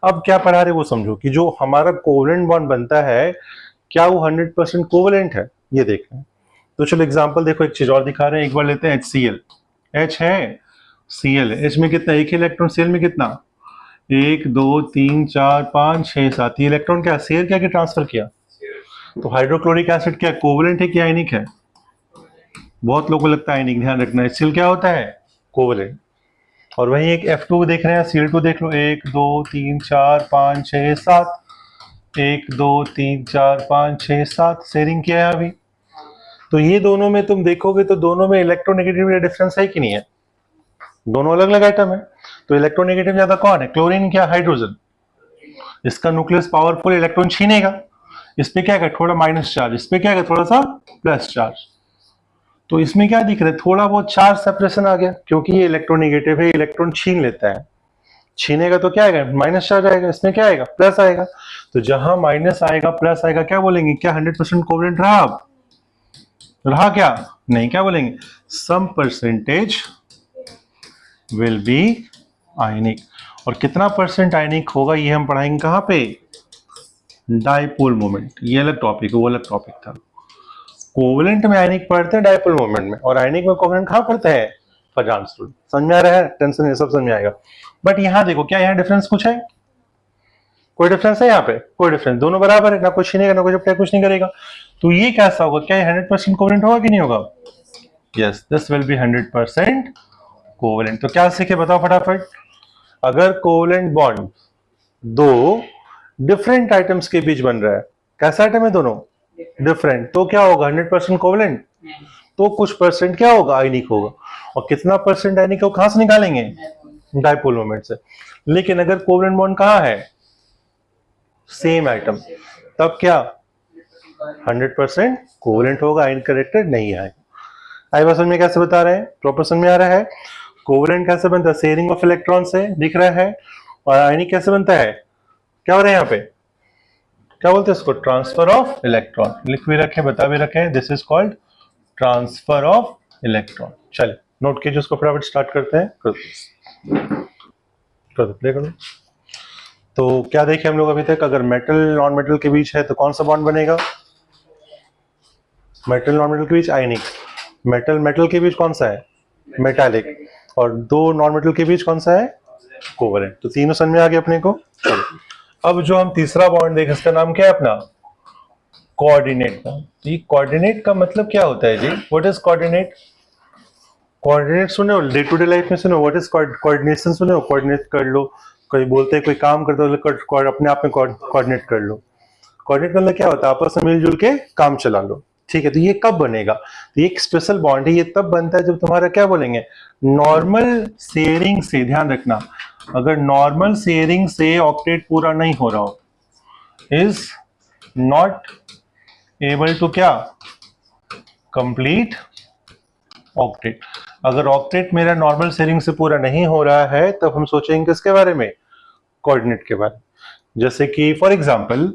अब क्या पढ़ा रहे वो समझो कि जो हमारा कोवलेंट बॉन्ड बनता है क्या वो 100% कोवलेंट है, ये देख रहे हैं। तो चलो एग्जांपल देखो, एक चीज और दिखा रहे हैं, एक बार लेते हैं HCl, H है, Cl है, H में कितना, एक ही इलेक्ट्रॉन, Cl में कितना, 1 2 3 4 5 6 7, ये इलेक्ट्रॉन क्या शेयर किया कि ट्रांसफर किया। तो हाइड्रोक्लोरिक एसिड क्या कोवलेंट है कि आयनिक है, बहुत लोगों को लगता है आयनिक, ध्यान रखना। HCl क्या होता है, कोवलेंट। और वहीं एक F2 देख रहे हैं, Cl2 देख लो, 1 2 3 4 5 6 7, 1 2 3 4 5 6 7 शेयरिंग किया है अभी। तो ये दोनों में तुम देखोगे तो दोनों में इलेक्ट्रोनेगेटिविटी डिफरेंस है कि नहीं है, दोनों अलग अलग आइटम है। तो इलेक्ट्रोनेगेटिव ज्यादा कौन है, क्लोरीन क्या हाइड्रोजन, इसका न्यूक्लियस पावरफुल, इलेक्ट्रॉन छीनेगा, इस पे क्या है थोड़ा माइनस चार्ज, इस पे क्या है थोड़ा सा प्लस चार्ज। तो इसमें क्या दिख रहा है, थोड़ा बहुत चार्ज सेपरेशन आ गया, क्योंकि ये इलेक्ट्रोनेगेटिव है, इलेक्ट्रॉन छीन लेता है, छीनेगा तो क्या आएगा, माइनस चार्ज आएगा, इसमें क्या आएगा, प्लस आएगा। तो जहां माइनस आएगा प्लस आएगा, क्या बोलेंगे, क्या 100% कोवलेंट रहा, अब रहा क्या, नहीं, क्या बोलेंगे, some percentage will be ionic. और कितना परसेंट आयनिक होगा ये हम पढ़ाएंगे कहां पे, डाइपोल मोमेंट, ये अलग टॉपिक है, वो अलग टॉपिक था। कोवलेंट में आयनिक पढ़ते हैं डाइपोल मोमेंट में, और आयनिक में कोवलेंट कहां पढ़ते हैं, फजान स्टूडेंट, समझ में आ रहा है, टेंशन नहीं, सब समझ में आएगा। बट यहां देखो, क्या यहाँ डिफरेंस कुछ है, कोई डिफरेंस है यहाँ पे, कोई डिफरेंस, दोनों बराबर है, ना कुछ छीनेगा ना कुछ अपने कुछ नहीं करेगा। तो ये कैसा होगा, क्या 100% कोवलेंट होगा कि नहीं होगा, yes, this will be 100% covalent. तो क्या सीखे बताओ फटाफट, अगर कोवलेंट बॉन्ड दो डिफरेंट आइटम्स के बीच बन रहा है, कैसा आइटम है दोनों डिफरेंट, तो क्या होगा 100% कोवलेंट, तो कुछ परसेंट क्या होगा, आयनिक होगा। और कितना परसेंट आयनिक को कहां से निकालेंगे, डाइपोल मोमेंट से। लेकिन अगर कोवलेंट बॉन्ड कहां है, सेम आइटम, तब क्या 100% कोवलेंट होगा, आयन करेक्टर नहीं आएगा। आई बात समझ में, कैसे बता रहे हैं, प्रॉपर समझ में आ रहा है। कोवलेंट कैसे बनता है, शेयरिंग ऑफ इलेक्ट्रॉन से, दिख रहा है। और आयनिक कैसे बनता है, क्या हो रहा है यहाँ पे, क्या बोलते हैं इसको, ट्रांसफर ऑफ इलेक्ट्रॉन, लिख भी रखे बता भी रखे, this is called transfer of electron. चलिए नोट कीजिए उसको, फटाफट स्टार्ट करते हैं, प्ले करो। तो क्या देखे हम लोग अभी तक, अगर मेटल नॉन मेटल के बीच है तो कौन सा बॉन्ड बनेगा, मेटल नॉन मेटल के बीच आयनिक, मेटल मेटल के बीच कौन सा है, मेटालिक, और दो नॉन मेटल के बीच कौन सा है, कोवलेंट। तो तीनों समझ में आ गए अपने को। अब जो हम तीसरा बॉन्ड देखें, इसका नाम क्या है अपना, कोऑर्डिनेट बॉन्ड। तो ये कोऑर्डिनेट का मतलब क्या होता है जी, व्हाट इज कोऑर्डिनेट, कोऑर्डिनेट सुने हो डे टू डे लाइफ में, सुनो व्हाट इज कोऑर्डिनेशन, सुने हो कोऑर्डिनेट कर लो, कोई बोलते हैं कोई काम करते हो अपने आप में कोऑर्डिनेट कर लो। कोऑर्डिनेट मतलब क्या होता है, आपस में मिलजुल के काम चला लो, ठीक है। तो ये कब बनेगा, तो ये एक स्पेशल बॉन्ड है, ये तब बनता है जब तुम्हारा क्या बोलेंगे, नॉर्मल शेयरिंग से, ध्यान रखना, अगर नॉर्मल शेयरिंग से ऑक्टेट पूरा नहीं हो रहा हो, इज नॉट एबल टू क्या, कंप्लीट ऑक्टेट। अगर ऑक्टेट मेरा नॉर्मल शेयरिंग से पूरा नहीं हो रहा है, तब हम सोचेंगे किसके बारे में, कोऑर्डिनेट के बारे में। जैसे कि फॉर एग्जांपल,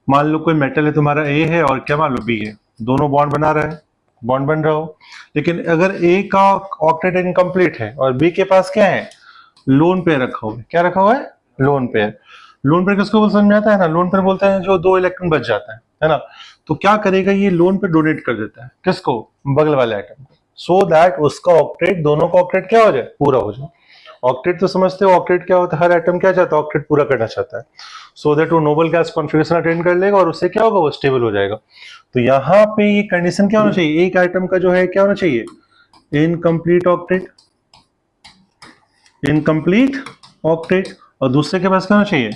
मान लो कोई मेटल है तुम्हारा ए है और क्या मान लो बी है, दोनों बॉन्ड बना रहा है, बॉन्ड बन रहा हो, लेकिन अगर ए का ऑक्टेट इनकम्प्लीट है और बी के पास क्या है, लोन पेयर रखा हुआ है, क्या रखा हुआ है, लोन पेयर। लोन पेयर किसको समझ में आता है ना, लोन पेयर बोलते हैं जो 2 इलेक्ट्रॉन बच जाता है ना। तो क्या करेगा, ये लोन पे डोनेट कर देता है, किसको, बगल वाले आइटम को, सो दैट उसका ऑक्टेट, दोनों का ऑक्टेट क्या हो जाए, पूरा हो जाए। ऑक्टेट तो समझते हो, ऑक्टेट क्या होता है, हर आइटम क्या चाहता है, ऑक्टेट पूरा करना चाहता है, सो दैट वो नोबल गैस कॉन्फिगरेशन अटेंड कर लेगा और उससे क्या होगा, वो स्टेबल हो जाएगा। तो यहाँ पे ये कंडीशन क्या होना चाहिए, एक आइटम का जो है क्या होना चाहिए, इनकम्प्लीट ऑक्टेट, इनकम्प्लीट ऑक्टेट, और दूसरे के पास क्या होना चाहिए,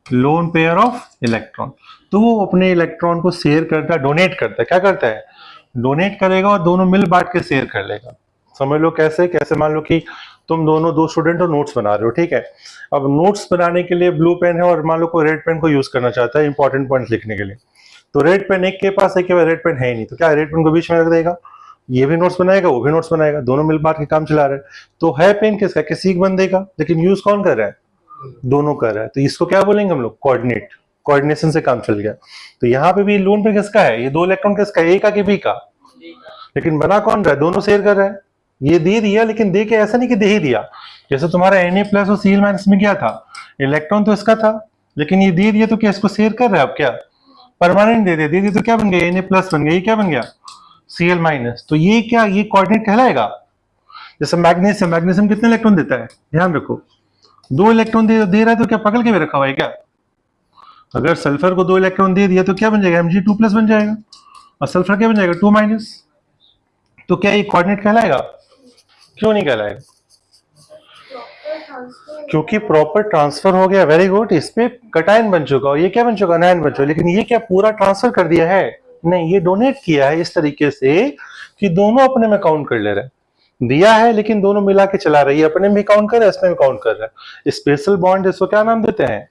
लोन पेयर ऑफ इलेक्ट्रॉन। तो वो अपने इलेक्ट्रॉन को शेयर करता है, डोनेट करता है, क्या करता है, डोनेट करेगा और दोनों मिल बांट के शेयर कर लेगा। समझ लो कैसे, कैसे मान लो कि तुम दोनों 2 स्टूडेंट हो, नोट्स बना रहे हो, ठीक है। अब नोट्स बनाने के लिए ब्लू पेन है और मान लो कोई रेड पेन को यूज करना चाहता है इंपॉर्टेंट पॉइंट्स लिखने के लिए, तो रेड पेन एक के पास है, केवल रेड पेन है ही नहीं, तो क्या रेड पेन को बीच में रख देगा, ये भी नोट्स बनाएगा वो भी नोट्स बनाएगा, दोनों मिल बांट के काम चला रहे हैं। तो है पेन किसका, किसी एक बंदे का, लेकिन यूज कौन कर रहा है, दोनों कर रहा है। तो इसको क्या बोलेंगे हम लोग, कोऑर्डिनेट, कोऑर्डिनेशन से काम चल गया। तो यहाँ पे भी लोन पे किसका है, ये 2 इलेक्ट्रॉन किसका है, ए का कि बी का, लेकिन बना कौन रहा है, दोनों शेयर कर रहा है। ये दे दिया, लेकिन दे के ऐसा नहीं कि दे ही दिया, जैसे तुम्हारा Na+ और Cl- में क्या था, इलेक्ट्रॉन तो इसका था, लेकिन ये दे दिया तो क्या इसको शेयर कर रहा है, अब क्या परमानेंट दे दिया तो क्या बन गया, Na+ बन गया, ये क्या बन गया Cl-। तो ये क्या, ये कोऑर्डिनेट कहलाएगा। जैसे मैग्नीशियम, मैग्नीशियम कितने इलेक्ट्रॉन देता है, ध्यान रखो, 2 इलेक्ट्रॉन दे रहा है, तो क्या पकड़ के भी रखा हुआ है क्या। अगर सल्फर को 2 इलेक्ट्रॉन दे दिया तो क्या बन जाएगा, Mg2+ बन जाएगा, और सल्फर क्या बन जाएगा 2-। तो क्या ये कोऑर्डिनेट कहलाएगा, क्यों नहीं कहलाएगा, क्योंकि प्रॉपर ट्रांसफर हो गया। वेरी गुड, इस पे कटायन बन चुका और ये क्या बन चुका, अनायन बन चुका। लेकिन ये क्या पूरा ट्रांसफर कर दिया है, नहीं, ये डोनेट किया है इस तरीके से कि दोनों अपने में काउंट कर ले रहे हैं। दिया है लेकिन दोनों मिला के चला रही है, अपने में काउंट कर रहा है, इसमें भी काउंट कर रहा है। स्पेशल बॉन्ड इसको क्या नाम देते हैं,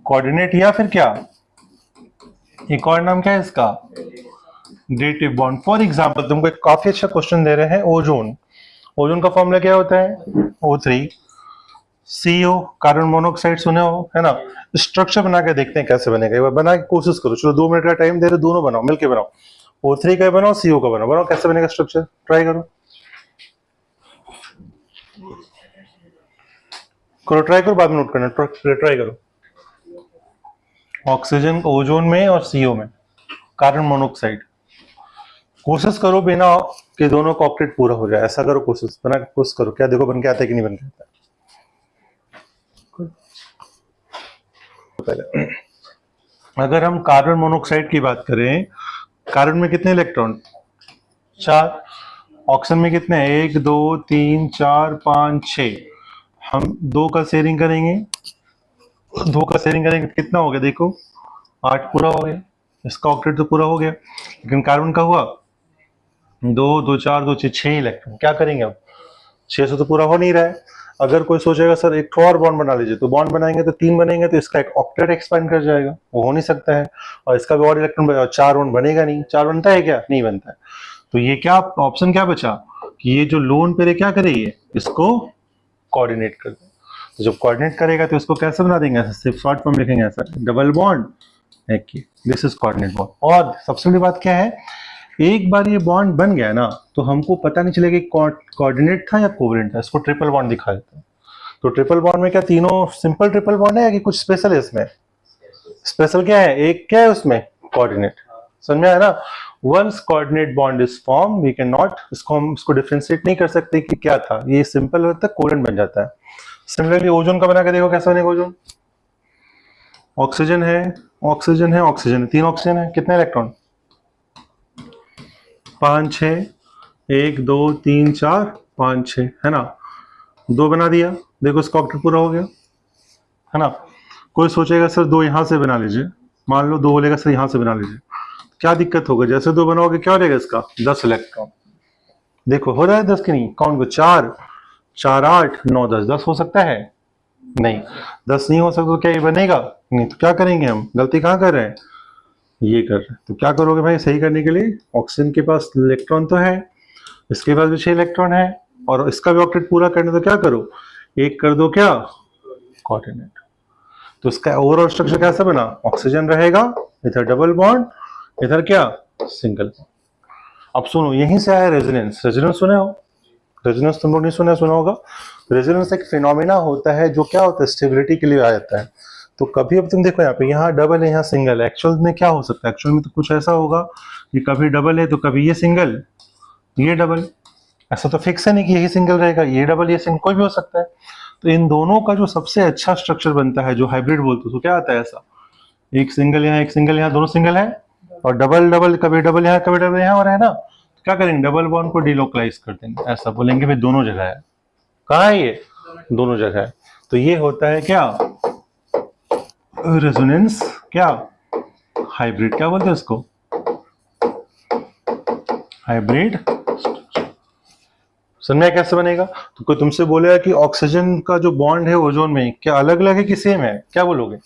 कोऑर्डिनेट, या फिर क्या, एक और नाम क्या है इसका, डेटिव बॉन्ड। फॉर एग्जाम्पल तुमको एक काफी अच्छा क्वेश्चन दे रहे हैं, ओजोन। ओजोन का फॉर्मूला क्या होता है, O3 CO, कार्बन मोनोऑक्साइड सुने हो, है ना। स्ट्रक्चर बना के देखते हैं कैसे बनेगा, एक बार बना के कोशिश करो, चलो 2 मिनट का टाइम दे रहे, दोनों बनाओ, मिलके बनाओ, O3 का बनाओ, CO का बनाओ, कैसे बनेगा स्ट्रक्चर, ट्राई करो, ट्राई करो, बाद में नोट करना, ट्राई करो। ऑक्सीजन ओजोन में और CO में कार्बन मोनोऑक्साइड, कोशिश करो बिना कि दोनों का ऑक्टेट पूरा हो जाए, ऐसा करो, कोशिश बना के कोशिश करो, क्या देखो बन के आता है कि नहीं बन के आता है। पहले अगर हम कार्बन मोनोऑक्साइड की बात करें, कार्बन में कितने इलेक्ट्रॉन, 4, ऑक्सीजन में कितने, 1 2 3 4 5 6, हम 2 का शेयरिंग करेंगे, 2 का शेयरिंग करेंगे कितना हो गया, देखो 8 पूरा हो गया, इसका ऑक्टेट तो पूरा हो गया। लेकिन कार्बन का हुआ 2 2 4 2 6 6 इलेक्ट्रॉन, क्या करेंगे अब, 6 से तो पूरा हो नहीं रहा है। अगर कोई सोचेगा सर एक और बॉन्ड बना लीजिए, तो बॉन्ड बनाएंगे तो 3 बनेंगे, तो इसका एक ऑक्टेट एक्सपेंड कर जाएगा, वो हो नहीं सकता है, और इसका भी और इलेक्ट्रॉन, 4 बॉन्ड बनेगा नहीं, 4 बनता है क्या, नहीं बनता है। तो ये क्या ऑप्शन क्या बचा कि ये जो लोन पेयर क्या करेगी, इसको कोऑर्डिनेट कर दे। तो जब कोऑर्डिनेट करेगा तो इसको कैसे बना देंगे, सिर्फ शॉर्ट फॉर्म लिखेंगे ऐसा, double bond, this is coordinate bond. और सबसे बड़ी बात क्या है, एक बार ये बॉन्ड बन गया ना, तो हमको पता नहीं चलेगा कोऑर्डिनेट था या कोवेलेंट था, इसको ट्रिपल बॉन्ड दिखा देता है। तो ट्रिपल बॉन्ड में क्या तीनों सिंपल ट्रिपल बॉन्ड है या कि कुछ स्पेशल है इसमें, स्पेशल क्या है, एक क्या है उसमें कोऑर्डिनेट, समझ में आया ना। Once coordinate bond is form, we can not, इसको डिफरेंशिएट नहीं कर सकते कि क्या था, ये सिंपल होता है, कोवेलेंट बन जाता है। सिमिलरली ओजोन का बना के देखो कैसे बनेगा ओजोन, ऑक्सीजन है, ऑक्सीजन है, ऑक्सीजन है, 3 ऑक्सीजन है, कितने इलेक्ट्रॉन, 5 6, 1 2 3 4 5 6, है ना, 2 बना दिया, देखो इसका ऑक्टेट पूरा हो गया, है ना। कोई सोचेगा सर 2 यहां से बना लीजिए, मान लो 2 बोलेगा सर यहां से बना लीजिए, क्या दिक्कत होगा, जैसे 2 बनाओगे क्या हो जाएगा इसका 10 इलेक्ट्रॉन, देखो हो रहा है 10 की नहीं, काउंट को 4 4 8 9 10, 10 हो सकता है, नहीं 10 नहीं हो सकता, तो क्या ये बनेगा नहीं, तो क्या करेंगे हम, गलती कहाँ कर रहे हैं, ये कर रहे हैं। तो क्या करोगे भाई, सही करने के लिए, ऑक्सीजन के पास इलेक्ट्रॉन तो है, इसके पास भी 6 इलेक्ट्रॉन है, और इसका भी ऑक्टेट पूरा करने, तो क्या करो, एक कर दो क्या, कोऑर्डिनेट। तो इसका ओवरऑल स्ट्रक्चर कैसा बना, ऑक्सीजन रहेगा, इधर डबल बॉन्ड, इधर क्या सिंगल बॉन्ड। अब सुनो, यहीं से आया रेजोनेंस, रेजोनेंस सुने हो, रेजोनेंस तुम लोग नहीं सुना होगा। रेजोनेंस एक फिनोमेना होता है जो क्या होता है, स्टेबिलिटी के लिए आ जाता है। तो कभी अब तुम देखो यहाँ पे, यहाँ डबल है, यहाँ सिंगल है, एक्चुअल में क्या हो सकता है, एक्चुअल में तो कुछ ऐसा होगा कि कभी डबल है तो कभी ये सिंगल, ये डबल, ऐसा तो फिक्स है नहीं कि यही सिंगल रहेगा, ये डबल ये सिंगल, कोई भी हो सकता है। तो इन दोनों का जो सबसे अच्छा स्ट्रक्चर बनता है, जो हाइब्रिड बोलते हैं, तो क्या आता है ऐसा, एक सिंगल यहाँ, एक सिंगल यहाँ, दोनों सिंगल है, और डबल डबल, कभी डबल यहाँ कभी डबल यहाँ हो रहा है ना, तो क्या करेंगे, डबल बॉन्ड को डिलोकलाइज कर देंगे, ऐसा बोलेंगे भाई दोनों जगह है, कहाँ है ये, दोनों जगह है। तो ये होता है क्या, रेजोनेंस, क्या हाइब्रिड, क्या बोलते हैं इसको, हाइब्रिड। समझा कैसे बनेगा, तो कोई तुमसे बोलेगा कि ऑक्सीजन का जो बॉन्ड है ओजोन में, क्या अलग अलग है कि सेम है, क्या बोलोगे,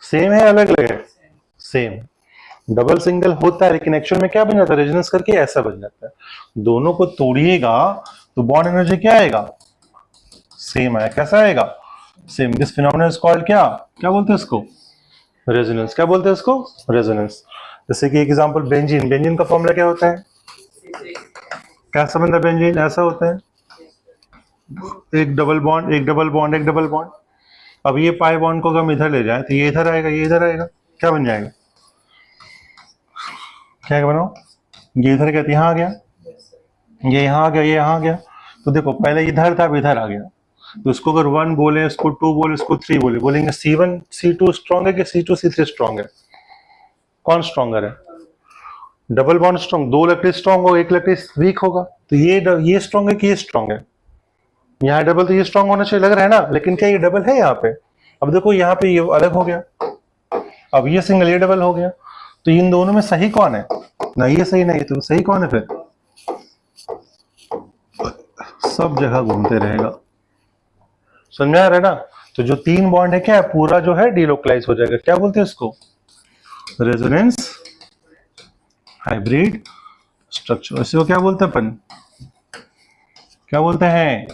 सेम है अलग अलग है, सेम। डबल सिंगल होता है, लेकिन एक्चुअल में क्या बन जाता है, रेजोनेंस करके ऐसा बन जाता है। दोनों को तोड़िएगा तो बॉन्ड एनर्जी क्या आएगा, सेम आएगा, कैसा आएगा, same. This phenomena is called क्या, क्या बोलते हैं इसको, रेजोनेंस। क्या बोलते हैं इसको, रेजोनेंस। जैसे कि एग्जांपल बेंजीन, बेंजीन का फॉर्मूला क्या होता है, कैसा बनता है बेंजीन? ऐसा होता है, एक डबल बॉन्ड, एक डबल बॉन्ड, एक डबल बॉन्ड। अब ये पाई बॉन्ड को हम इधर ले जाएं तो ये इधर आएगा, ये इधर आएगा, क्या बन जाएगा? क्या बनाओ? ये इधर गया, यहाँ आ गया, ये यहाँ आ गया, ये यहाँ आ गया। तो देखो पहले इधर था, अब इधर आ गया। तो इसको अगर 1 बोले, इसको 2 बोले, इसको 3 बोले, बोलेंगे C1 C2 स्ट्रॉन्ग है कि C2 C3 स्ट्रॉन्ग है? कौन स्ट्रॉन्गर है? Double bond strong. 2 लकड़ी स्ट्रॉन्ग हो, 1 लकड़ी वीक होगा। तो ये स्ट्रॉन्ग है कि ये स्ट्रॉन्ग है? यहाँ डबल, तो ये स्ट्रॉन्ग होना चाहिए, लग रहा है ना। लेकिन क्या ये डबल है यहाँ पे? अब देखो यहाँ पे ये अलग हो गया, अब ये सिंगल, ये डबल हो गया। तो इन दोनों में सही कौन है? ना ये सही, नहीं तो सही कौन है? फिर सब जगह घूमते रहेगा। समझ में आ रहा है ना? तो जो 3 बॉन्ड है, क्या है, पूरा जो है डिलोकलाइज हो जाएगा। क्या बोलते हैं इसको? Resonance hybrid structure. इसको क्या बोलते हैं अपन? क्या बोलते हैं?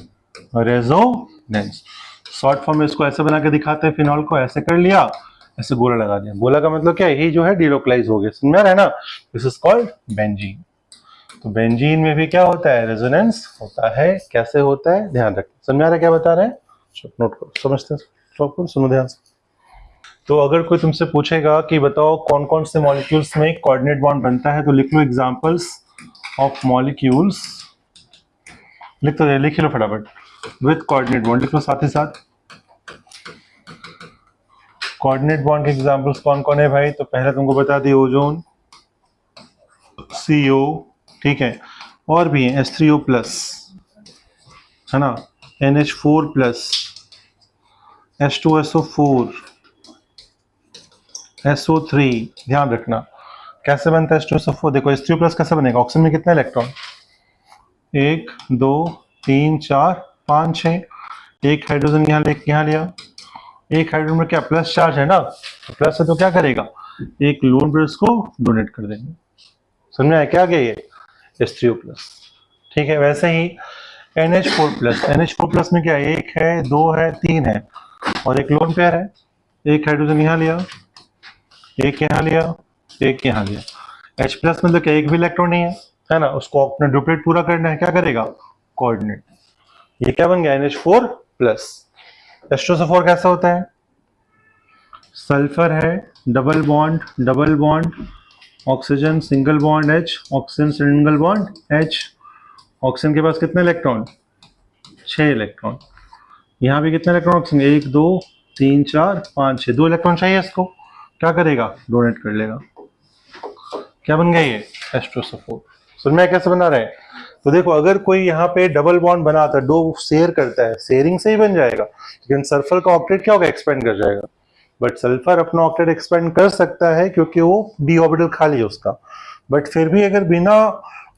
रेजोनेंस। शॉर्ट फॉर्म में इसको ऐसे बना के दिखाते हैं, फिनॉल को ऐसे कर लिया, ऐसे गोला लगा दिया। गोला का मतलब क्या है? ये जो है डिलोकलाइज हो गया। समझ में आ रहा है ना? This is called benzene. तो बेंजीन में भी क्या होता है? रेजोनेंस होता है। कैसे होता है ध्यान रखें। समझ में आ रहा है क्या बता रहे हैं? नोट करो, समझते हैं, सुनो ध्यान से। तो अगर कोई तुमसे पूछेगा कि बताओ कौन कौन से मॉलिक्यूल्स में कोऑर्डिनेट बॉन्ड बनता है, तो लिख लो एग्जांपल्स ऑफ मॉलिक्यूल्स। लिख लो फटाफट, विद कोऑर्डिनेट बॉन्ड लिख लो साथ ही साथ। कोऑर्डिनेट बॉन्ड के एग्जांपल्स कौन कौन है भाई? तो पहले तुमको बता दी ओजोन, CO, ठीक है, और भी है H3O प्लस, है ना, NH4 प्लस, H2SO4, SO3। ध्यान रखना कैसे बनता है H2SO4। देखो H3O प्लस कैसे बनेगा? ऑक्सीजन में कितने इलेक्ट्रॉन? 1 2 3 4 5 6। एक हाइड्रोजन यहाँ लिया। एक हाइड्रोजन में क्या प्लस चार्ज है ना, तो प्लस है तो क्या करेगा? एक लोन पेयर को डोनेट कर देंगे। समझ में आया क्या गया ये? H3O plus. ठीक है, वैसे ही NH4 प्लस। NH4 प्लस में क्या, 1 है, 2 है, 3 है और एक लोन पेयर है। एक हाइड्रोजन यहाँ लिया, एक यहाँ लिया, एक यहाँ लिया। H प्लस मतलब क्या, एक भी इलेक्ट्रॉन नहीं है ना, उसको अपना डुप्लेट पूरा करना है, क्या करेगा? कोऑर्डिनेट। ये क्या बन गया? NH4 plus. H2SO4 कैसा होता है? सल्फर है, double bond, oxygen single bond H, oxygen single bond H। Oxygen के पास कितने इलेक्ट्रॉन? 6 इलेक्ट्रॉन। यहाँ भी कितने इलेक्ट्रॉन ऑक्सीजन? 1 2 3 4 5 6। 2 इलेक्ट्रॉन चाहिए इसको, क्या करेगा? डोनेट कर लेगा। क्या बन गया ये? H2SO4। समझ में कैसे बना रहे हैं? तो देखो अगर कोई यहाँ पे डबल बॉन्ड बनाता है, 2 शेयर करता है, शेयरिंग से ही बन जाएगा। लेकिन सल्फर का ऑक्टेट क्या होगा? एक्सपेंड कर जाएगा। बट सल्फर अपना ऑक्टेट एक्सपेंड कर सकता है क्योंकि वो d ऑर्बिटल खाली है उसका। बट फिर भी अगर बिना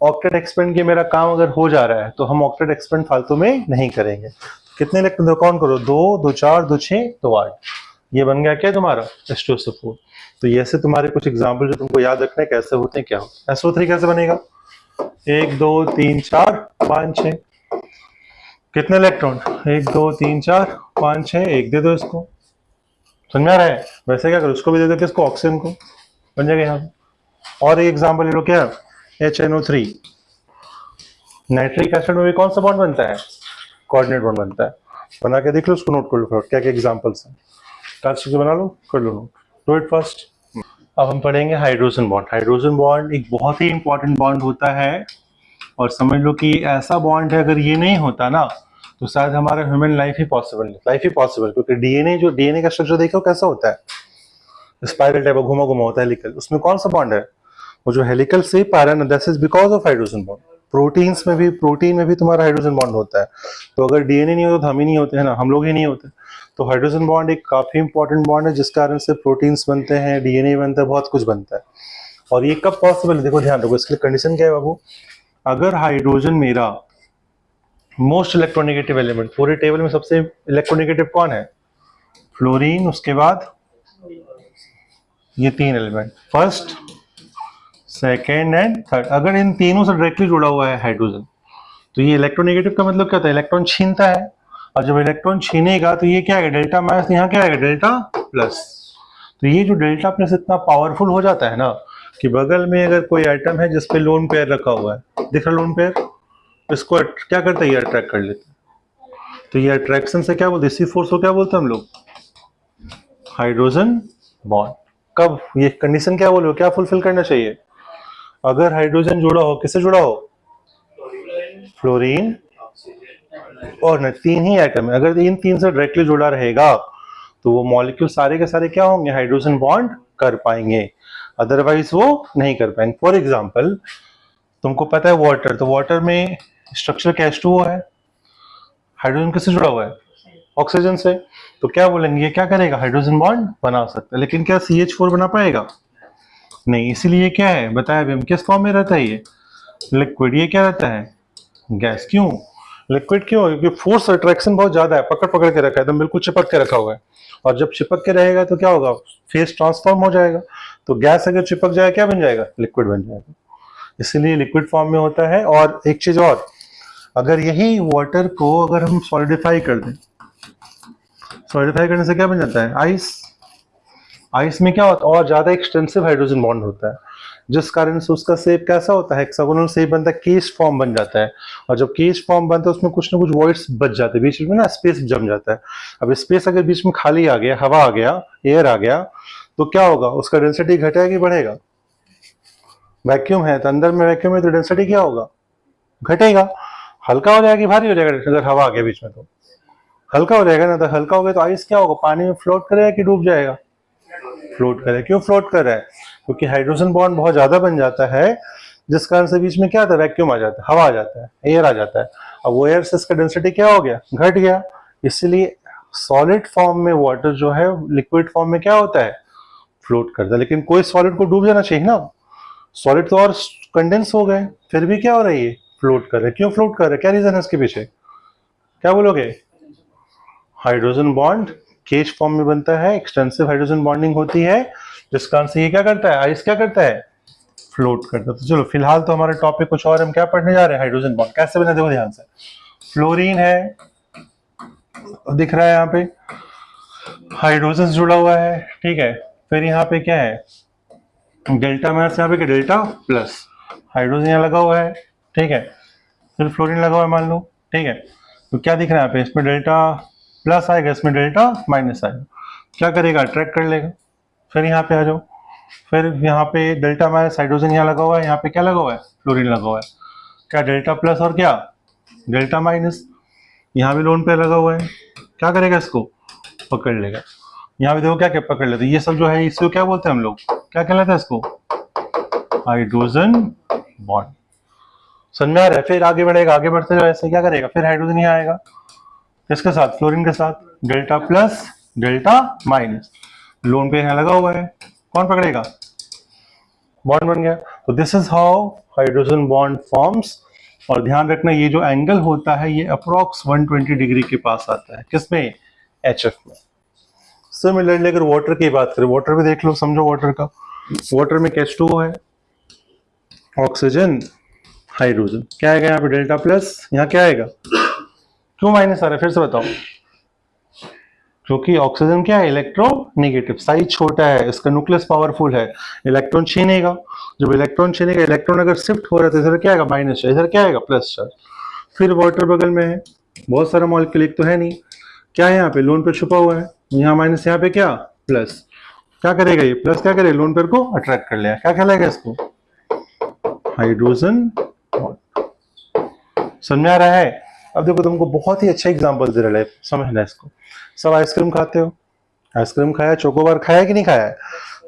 ऑक्टेट एक्सपेंड के मेरा काम अगर हो जा रहा है तो हम ऑक्टेट एक्सपेंड फालतू में नहीं करेंगे। कितने इलेक्ट्रॉन काउंट करो? 2 2 4 2 6 2 8। ये बन गया क्या तुम्हारा? H2SO4। तो ये ऐसे तुम्हारे कुछ एग्जाम्पल जो तुमको याद रखना है कैसे होते हैं, क्या होते हैं। SO3 कैसे बनेगा? 1 2 3 4 5 6। कितने इलेक्ट्रॉन? 1 2 3 4 5 6। एक दे दो इसको। समझ में आ रहा है? वैसे क्या करो, उसको भी दे दो, किसको? ऑक्सीजन को। बन जाएगा यहाँ। और एक एग्जाम्पल ले लो, क्या? HNO3। नाइट्रिक एसिड में भी कौन सा बॉन्ड बनता है? कोऑर्डिनेट बॉन्ड बनता है। बना के देख लो, उसको नोट कर लो क्या क्या एग्जाम्पल्स हैं। कास्ट बना लो, कर लो नोट, डू इट फर्स्ट। अब हम पढ़ेंगे हाइड्रोजन बॉन्ड। हाइड्रोजन बॉन्ड एक बहुत ही इंपॉर्टेंट बॉन्ड होता है और समझ लो कि ऐसा बॉन्ड है, अगर ये नहीं होता ना तो शायद हमारा ह्यूमन लाइफ ही पॉसिबल क्योंकि डीएनए का स्ट्रक्चर देखो कैसा होता है, स्पाइरल टाइप, घुमा घुमा होता है हेलिकल। उसमें कौन सा बॉन्ड है? वो जो हेलिकल से parallel, that is because of hydrogen bond. Protein में भी तुम्हारा हाइड्रोजन बॉन्ड होता है। तो अगर डीएनए नहीं होता तो हम ही नहीं होते, है ना, हम लोग ही नहीं होते। तो हाइड्रोजन बॉन्ड एक काफी इंपॉर्टेंट बॉन्ड है जिस कारण से प्रोटीन्स बनते हैं, डीएनए बनता है, बहुत कुछ बनता है। और ये कब पॉसिबल है? देखो ध्यान रखो, इसके लिए कंडीशन क्या है बाबू? अगर हाइड्रोजन मेरा मोस्ट इलेक्ट्रोनेगेटिव एलिमेंट, पूरे टेबल में सबसे इलेक्ट्रोनेगेटिव कौन है? फ्लोरीन, उसके बाद ये 3 element, first second and third. अगर इन तीनों से डायरेक्टली जुड़ा हुआ है हाइड्रोजन तो ये इलेक्ट्रोनेगेटिव का मतलब क्या होता है? इलेक्ट्रॉन छीनता है। और जब इलेक्ट्रॉन छीनेगा तो ये क्या है? डेल्टा माइनस, यहाँ क्या है? Delta plus. तो ये जो डेल्टा प्लस इतना पावरफुल हो जाता है ना कि बगल में अगर कोई आइटम है जिसपे लोन पेयर रखा हुआ है, दिख रहा लोन पेयर, इसको क्या करता है, ये अट्रैक्ट कर लेता है। तो ये अट्रैक्शन से क्या बोलते हैं, इसी फोर्स को क्या बोलते हैं हम लोग, हाइड्रोजन बॉन्ड। कब ये कंडीशन क्या बोलो, क्या फुलफिल करना चाहिए, अगर हाइड्रोजन जुड़ा हो, किससे जुड़ा हो, फ्लोरीन और न, तीन ही एटम है, अगर इन तीन से डायरेक्टली जुड़ा रहेगा तो वो मॉलिक्यूल सारे के सारे क्या होंगे, हाइड्रोजन बॉन्ड कर पाएंगे, अदरवाइज वो नहीं कर पाएंगे। फॉर एग्जाम्पल तुमको पता है वाटर, तो वाटर में स्ट्रक्चर क्या H2O है, हाइड्रोजन किससे जुड़ा हुआ है, ऑक्सीजन से, तो क्या बोलेंगे ये क्या करेगा, हाइड्रोजन बॉन्ड बना सकता है, लेकिन क्या CH4 बना पाएगा, नहीं, इसीलिए क्या है बताया अभी हम, किस फॉर्म में रहता है ये, लिक्विड, ये क्या रहता है, गैस। क्यों लिक्विड, क्यों, क्योंकि फोर्स अट्रैक्शन बहुत ज्यादा है, पकड़ पकड़ के रखा है, एकदम बिल्कुल चिपक के रखा हुआ है, और जब चिपक के रहेगा तो क्या होगा, फेस ट्रांसफॉर्म हो जाएगा, तो गैस अगर चिपक जाए क्या बन जाएगा, लिक्विड बन जाएगा, इसीलिए लिक्विड फॉर्म में होता है। और एक चीज और, अगर यही वाटर को अगर हम सॉलिडिफाई कर दें, सॉलिडिफाई करने से क्या बन जाता है, आइस। आइस में क्या होता है, और ज्यादा एक्सटेंसिव हाइड्रोजन बॉन्ड होता है, जिस कारण से उसका शेप कैसा होता है, हेक्सागोनल शेप बनता है, केस फॉर्म बन जाता है, और जब केस फॉर्म बनता है उसमें कुछ ना कुछ वॉइड्स बच जाते हैं, बीच में ना स्पेस जम जाता है। अब स्पेस अगर बीच में खाली आ गया, हवा आ गया, एयर आ गया, तो क्या होगा, उसका डेंसिटी घटेगा कि बढ़ेगा, वैक्यूम है तो अंदर में वैक्यूम है तो डेंसिटी क्या होगा, घटेगा, हल्का हो जाएगा कि भारी हो जाएगा, अगर हवा आ गया बीच में तो हल्का हो जाएगा ना, तो हल्का हो गया तो आइस क्या होगा, पानी में फ्लोट करेगा कि डूब जाएगा, फ्लोट करे। क्यों फ्लोट कर रहा है, क्योंकि हाइड्रोजन बॉन्ड बहुत ज्यादा बन जाता है, जिस कारण से बीच में क्या आता है, वैक्यूम आ जाता है, हवा आ जाता है, एयर आ जाता है, अब वो एयर से इसका डेंसिटी क्या हो गया, घट गया। इसीलिए सॉलिड फॉर्म में वाटर जो है लिक्विड फॉर्म में क्या होता है, फ्लोट करता है, लेकिन कोई सॉलिड को डूब जाना चाहिए ना, सॉलिड तो और कंडेंस हो गए, फिर भी क्या हो रही है, फ्लोट कर रहे। क्यों फ्लोट कर रहे, क्या रीजन है इसके पीछे, क्या बोलोगे, हाइड्रोजन बॉन्ड केज फॉर्म में बनता है, एक्सटेंसिव हाइड्रोजन बॉन्डिंग होती है, जिस कारण से ये क्या करता है, आइस क्या करता है, फ्लोट करता है। तो चलो फिलहाल तो हमारा टॉपिक कुछ और, हम क्या पढ़ने जा रहे हैं, हाइड्रोजन बॉन्ड कैसे बना, देखो ध्यान से, फ्लोरीन है, दिख रहा है यहाँ पे, हाइड्रोजन जुड़ा हुआ है, ठीक है, फिर यहाँ पे क्या है, डेल्टा माइनस, यहाँ पे क्या, डेल्टा प्लस, हाइड्रोजन यहाँ लगा हुआ है, ठीक है, फिर फ्लोरीन लगा हुआ है मान लो, ठीक है, तो क्या दिख रहा है यहाँ पे, इसमें डेल्टा प्लस आएगा, इसमें डेल्टा माइनस आएगा, क्या करेगा, अट्रैक्ट कर लेगा। फिर यहाँ पे आ जाओ, फिर यहाँ पे डेल्टा माइनस, हाइड्रोजन यहाँ लगा हुआ है, यहाँ पे क्या लगा हुआ है, फ्लोरीन लगा हुआ है, क्या डेल्टा प्लस और क्या डेल्टा माइनस, यहाँ भी लोन पे लगा हुआ है, क्या करेगा, इसको पकड़ लेगा। यहाँ भी देखो क्या क्या पकड़ लेते, ये सब जो है इसको क्या बोलते हैं हम लोग, क्या कहलाता है इसको, हाइड्रोजन बॉन्ड। समझ में आ रहा है, फिर आगे बढ़ेगा, आगे बढ़ते जाओ ऐसे, क्या करेगा, फिर हाइड्रोजन यहाँ आएगा, किसके साथ, फ्लोरीन के साथ, delta plus delta minus, loan पे यहाँ लगा हुआ है, कौन पकड़ेगा, बॉन्ड बन गया। तो this is how hydrogen bond forms. और ध्यान रखना ये जो एंगल होता है ये अप्रोक्स 120 डिग्री के पास आता है, किसमें, HF में। सिमिलरली अगर वाटर की बात करें, वाटर भी देख लो, समझो वाटर का, वाटर में H2O है, ऑक्सीजन, हाइड्रोजन, क्या आएगा यहाँ पे, डेल्टा प्लस, यहाँ क्या आएगा, क्यों माइनस आ रहा है, फिर से बताओ, क्योंकि ऑक्सीजन क्या है, इलेक्ट्रोनेगेटिव, साइज छोटा है, इसका न्यूक्लियस पावरफुल है, इलेक्ट्रॉन छीनेगा, जब इलेक्ट्रॉन छीनेगा, इलेक्ट्रॉन अगर शिफ्ट हो रहा है तो इधर क्या आएगा, माइनस, इधर क्या आएगा, प्लस चार्ज। फिर वाटर बगल में है, बहुत सारा मॉलिक्यूल, एक तो है नहीं, क्या है यहाँ पे, लोन पर छुपा हुआ है, यहाँ माइनस, यहाँ पे क्या, प्लस, क्या करेगा ये प्लस, क्या करेगा, लोन पेयर को अट्रैक्ट कर लिया, क्या कहलाएगा इसको, हाइड्रोजन बॉन्ड। समझ में आ रहा है। अब देखो तुमको बहुत ही अच्छा एग्जांपल दे रहा है, समझना इसको। सब आइसक्रीम खाते हो, आइसक्रीम खाया, चोकोबार खाया कि नहीं खाया है,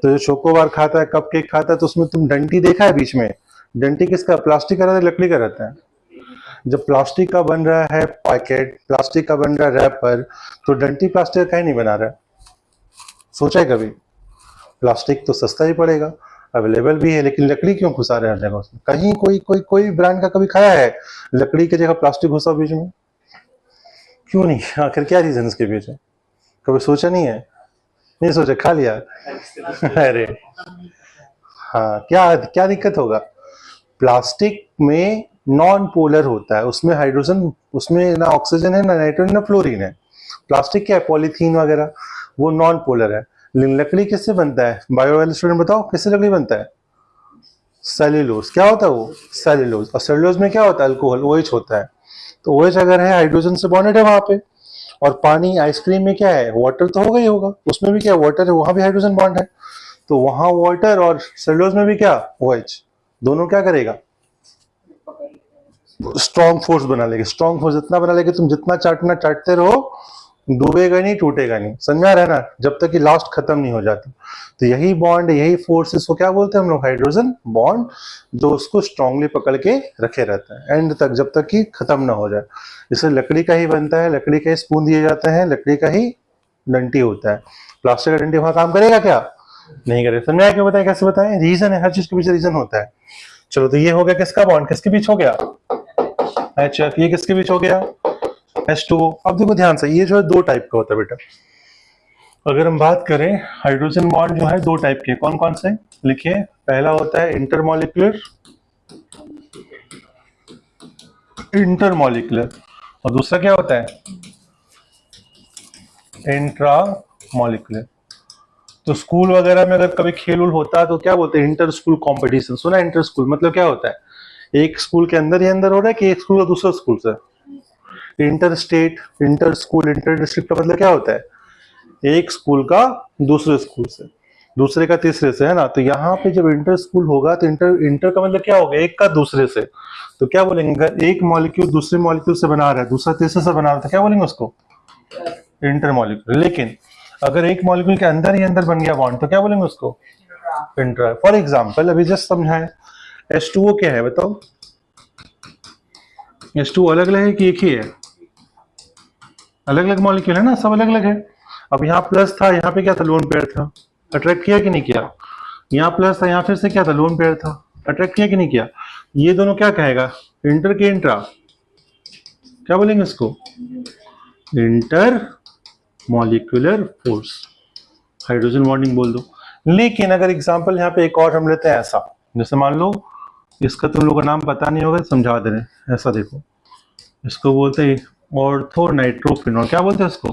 तो जो चोकोबार खाता है, कपकेक खाता है, तो उसमें तुम डंटी देखा है बीच में, डंटी किसका, प्लास्टिक का रहता है, लकड़ी का रहता है। जब प्लास्टिक का बन रहा है पैकेट, प्लास्टिक का बन रहा है रैपर, तो डंटी प्लास्टिक का कहीं नहीं बना रहा है, सोचा है कभी, प्लास्टिक तो सस्ता ही पड़ेगा, अवेलेबल भी है, लेकिन लकड़ी क्यों घुसा रहे हर जगह उसमें, कहीं कोई ब्रांड का कभी खाया है लकड़ी की जगह प्लास्टिक घुसा बीच में, क्यों नहीं, आखिर क्या रीजन इसके पीछे, कभी सोचा नहीं है, नहीं सोचा, खा लिया अरे हाँ, क्या क्या दिक्कत होगा, प्लास्टिक में नॉन पोलर होता है, उसमें हाइड्रोजन, उसमें ना ऑक्सीजन है, ना नाइट्रोजन, ना फ्लोरीन है। प्लास्टिक क्या है, पॉलीथीन वगैरह, वो नॉन पोलर है। लकड़ी किससे बनता है, बायो वाले स्टूडेंट बताओ, किससे लकड़ी बनता है, सेल्यूलोज। क्या होता है वो? सेल्यूलोज। और सेल्यूलोज में क्या होता है? अल्कोहल, OH होता है। तो OH अगर है, हाइड्रोजन से बॉन्डेड है वहां पे। और पानी, आइसक्रीम में क्या है? वाटर तो होगा ही होगा, उसमें भी क्या वाटर है, वहां भी हाइड्रोजन बॉन्ड है। तो वहां वाटर और सेल्यूलोज में भी क्या? OH। दोनों क्या करेगा? स्ट्रॉन्ग फोर्स बना लेगा। स्ट्रॉन्ग फोर्स इतना बना लेगा, तुम जितना चाटना चाटते रहो, डूबेगा नहीं, टूटेगा नहीं। समझ में आ रहा है ना? जब तक कि लास्ट खत्म नहीं हो जाती। तो यही बॉन्ड, यही फोर्सेस को क्या बोलते हैं हम लोग? हाइड्रोजन बॉन्ड, जो उसको स्ट्रांगली पकड़ के रखे रहता है एंड तक, जब तक कि खत्म ना हो जाए। इसे लकड़ी का ही बनता है, लकड़ी का ही स्पून दिए जाते हैं, लकड़ी का ही डंटी होता है। प्लास्टिक का डंटी वहां काम करेगा क्या? नहीं करेगा। समझ आया? क्यों बताएं, कैसे बताएं? रीजन है, हर चीज के पीछे रीजन होता है। चलो, तो ये हो गया किसका बॉन्ड, किसके बीच हो गया? HF। ये किसके बीच हो गया? H2O। अब देखो ध्यान से, ये जो है दो टाइप का होता है बेटा। अगर हम बात करें, हाइड्रोजन बॉन्ड जो है दो टाइप के, कौन कौन से? लिखिए। पहला होता है इंटरमॉलिक्यूलर, इंटरमॉलिक्यूलर। और दूसरा क्या होता है? इंट्रामॉलिक्यूलर। तो स्कूल वगैरह में अगर कभी खेल उल होता है तो क्या बोलते हैं? Inter school competition. सुना? इंटर स्कूल मतलब क्या होता है? एक स्कूल के अंदर ही अंदर हो रहा है कि एक स्कूल और दूसरा स्कूल से? Inter state, inter school, inter district का मतलब क्या होता है? एक स्कूल का दूसरे स्कूल से, दूसरे का तीसरे से, है ना? तो यहाँ पे जब इंटर स्कूल होगा तो इंटर, इंटर का मतलब क्या होगा? एक का दूसरे से। तो क्या बोलेंगे? अगर एक मॉलिक्यूल दूसरे मॉलिक्यूल से बना रहा है, दूसरा तीसरे से बना रहा है, तो क्या बोलेंगे उसको? Inter molecule. लेकिन अगर एक मॉलिक्यूल के अंदर ही अंदर बन गया बॉन्ड, तो क्या बोलेंगे उसको? इंट्रा। फॉर एग्जाम्पल अभी जस्ट समझाएं, H2O क्या है बताओ? H2O अलग अलग है कि एक ही है? अलग अलग मॉलिक्यूल है ना, सब अलग अलग है। अब यहाँ प्लस था, यहाँ पे क्या था? लोन पेयर था। अट्रैक्ट किया कि नहीं किया? यहाँ प्लस था, यहाँ फिर से क्या था? लोन पेयर था। अट्रैक्ट किया कि नहीं किया? ये दोनों क्या कहेगा? इंटर के इंट्रा। क्या बोलेंगे इसको? Inter molecular force. Hydrogen bonding बोल दो। लेकिन अगर एग्जांपल यहाँ पे एक और हम लेते हैं ऐसा, जैसे मान लो, इसका तुम लोगों का नाम पता नहीं होगा, समझा दे रहे हैं। ऐसा देखो, इसको बोलते हैं ऑर्थो नाइट्रोफिनॉल। क्या बोलते हैं इसको?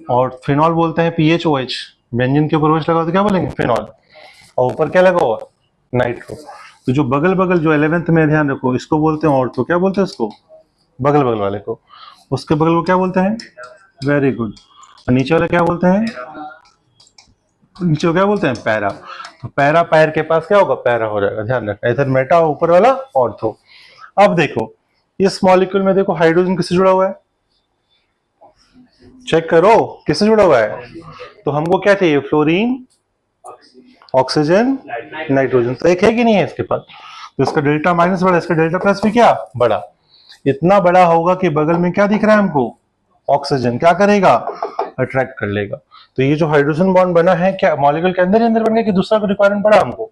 और फिनॉल बोलते हैं PHOH। व्यंजन के ऊपर OH लगा तो क्या बोलेंगे? फिनॉल। और ऊपर क्या लगा हुआ? नाइट्रो। तो जो बगल बगल, जो 11th में ध्यान रखो, इसको बोलते हैं ऑर्थो। क्या बोलते हैं इसको? बगल बगल वाले को। उसके बगल को क्या बोलते हैं? Very good. और नीचे वाले क्या बोलते हैं? नीचे क्या बोलते हैं? पैरा। तो पैरा, पैर के पास क्या होगा? पैरा हो जाएगा। ध्यान रखना, इधर मेटा, ऊपर वाला ऑर्थो। अब देखो, इस मॉलिक्यूल में देखो हाइड्रोजन किससे जुड़ा हुआ है? चेक करो किससे जुड़ा हुआ है। तो हमको क्या चाहिए? Fluorine, oxygen, nitrogen. तो एक है कि नहीं है इसके पास? तो इसका डेल्टा माइनस बड़ा, इसका डेल्टा प्लस भी क्या बड़ा? इतना बड़ा होगा कि बगल में क्या दिख रहा है हमको? ऑक्सीजन। क्या करेगा? अट्रैक्ट कर लेगा। तो ये जो हाइड्रोजन बॉन्ड बना है, क्या मॉलिक्यूल के अंदर ही अंदर बन गया कि दूसरा को रिक्वायरमेंट पड़ा हमको?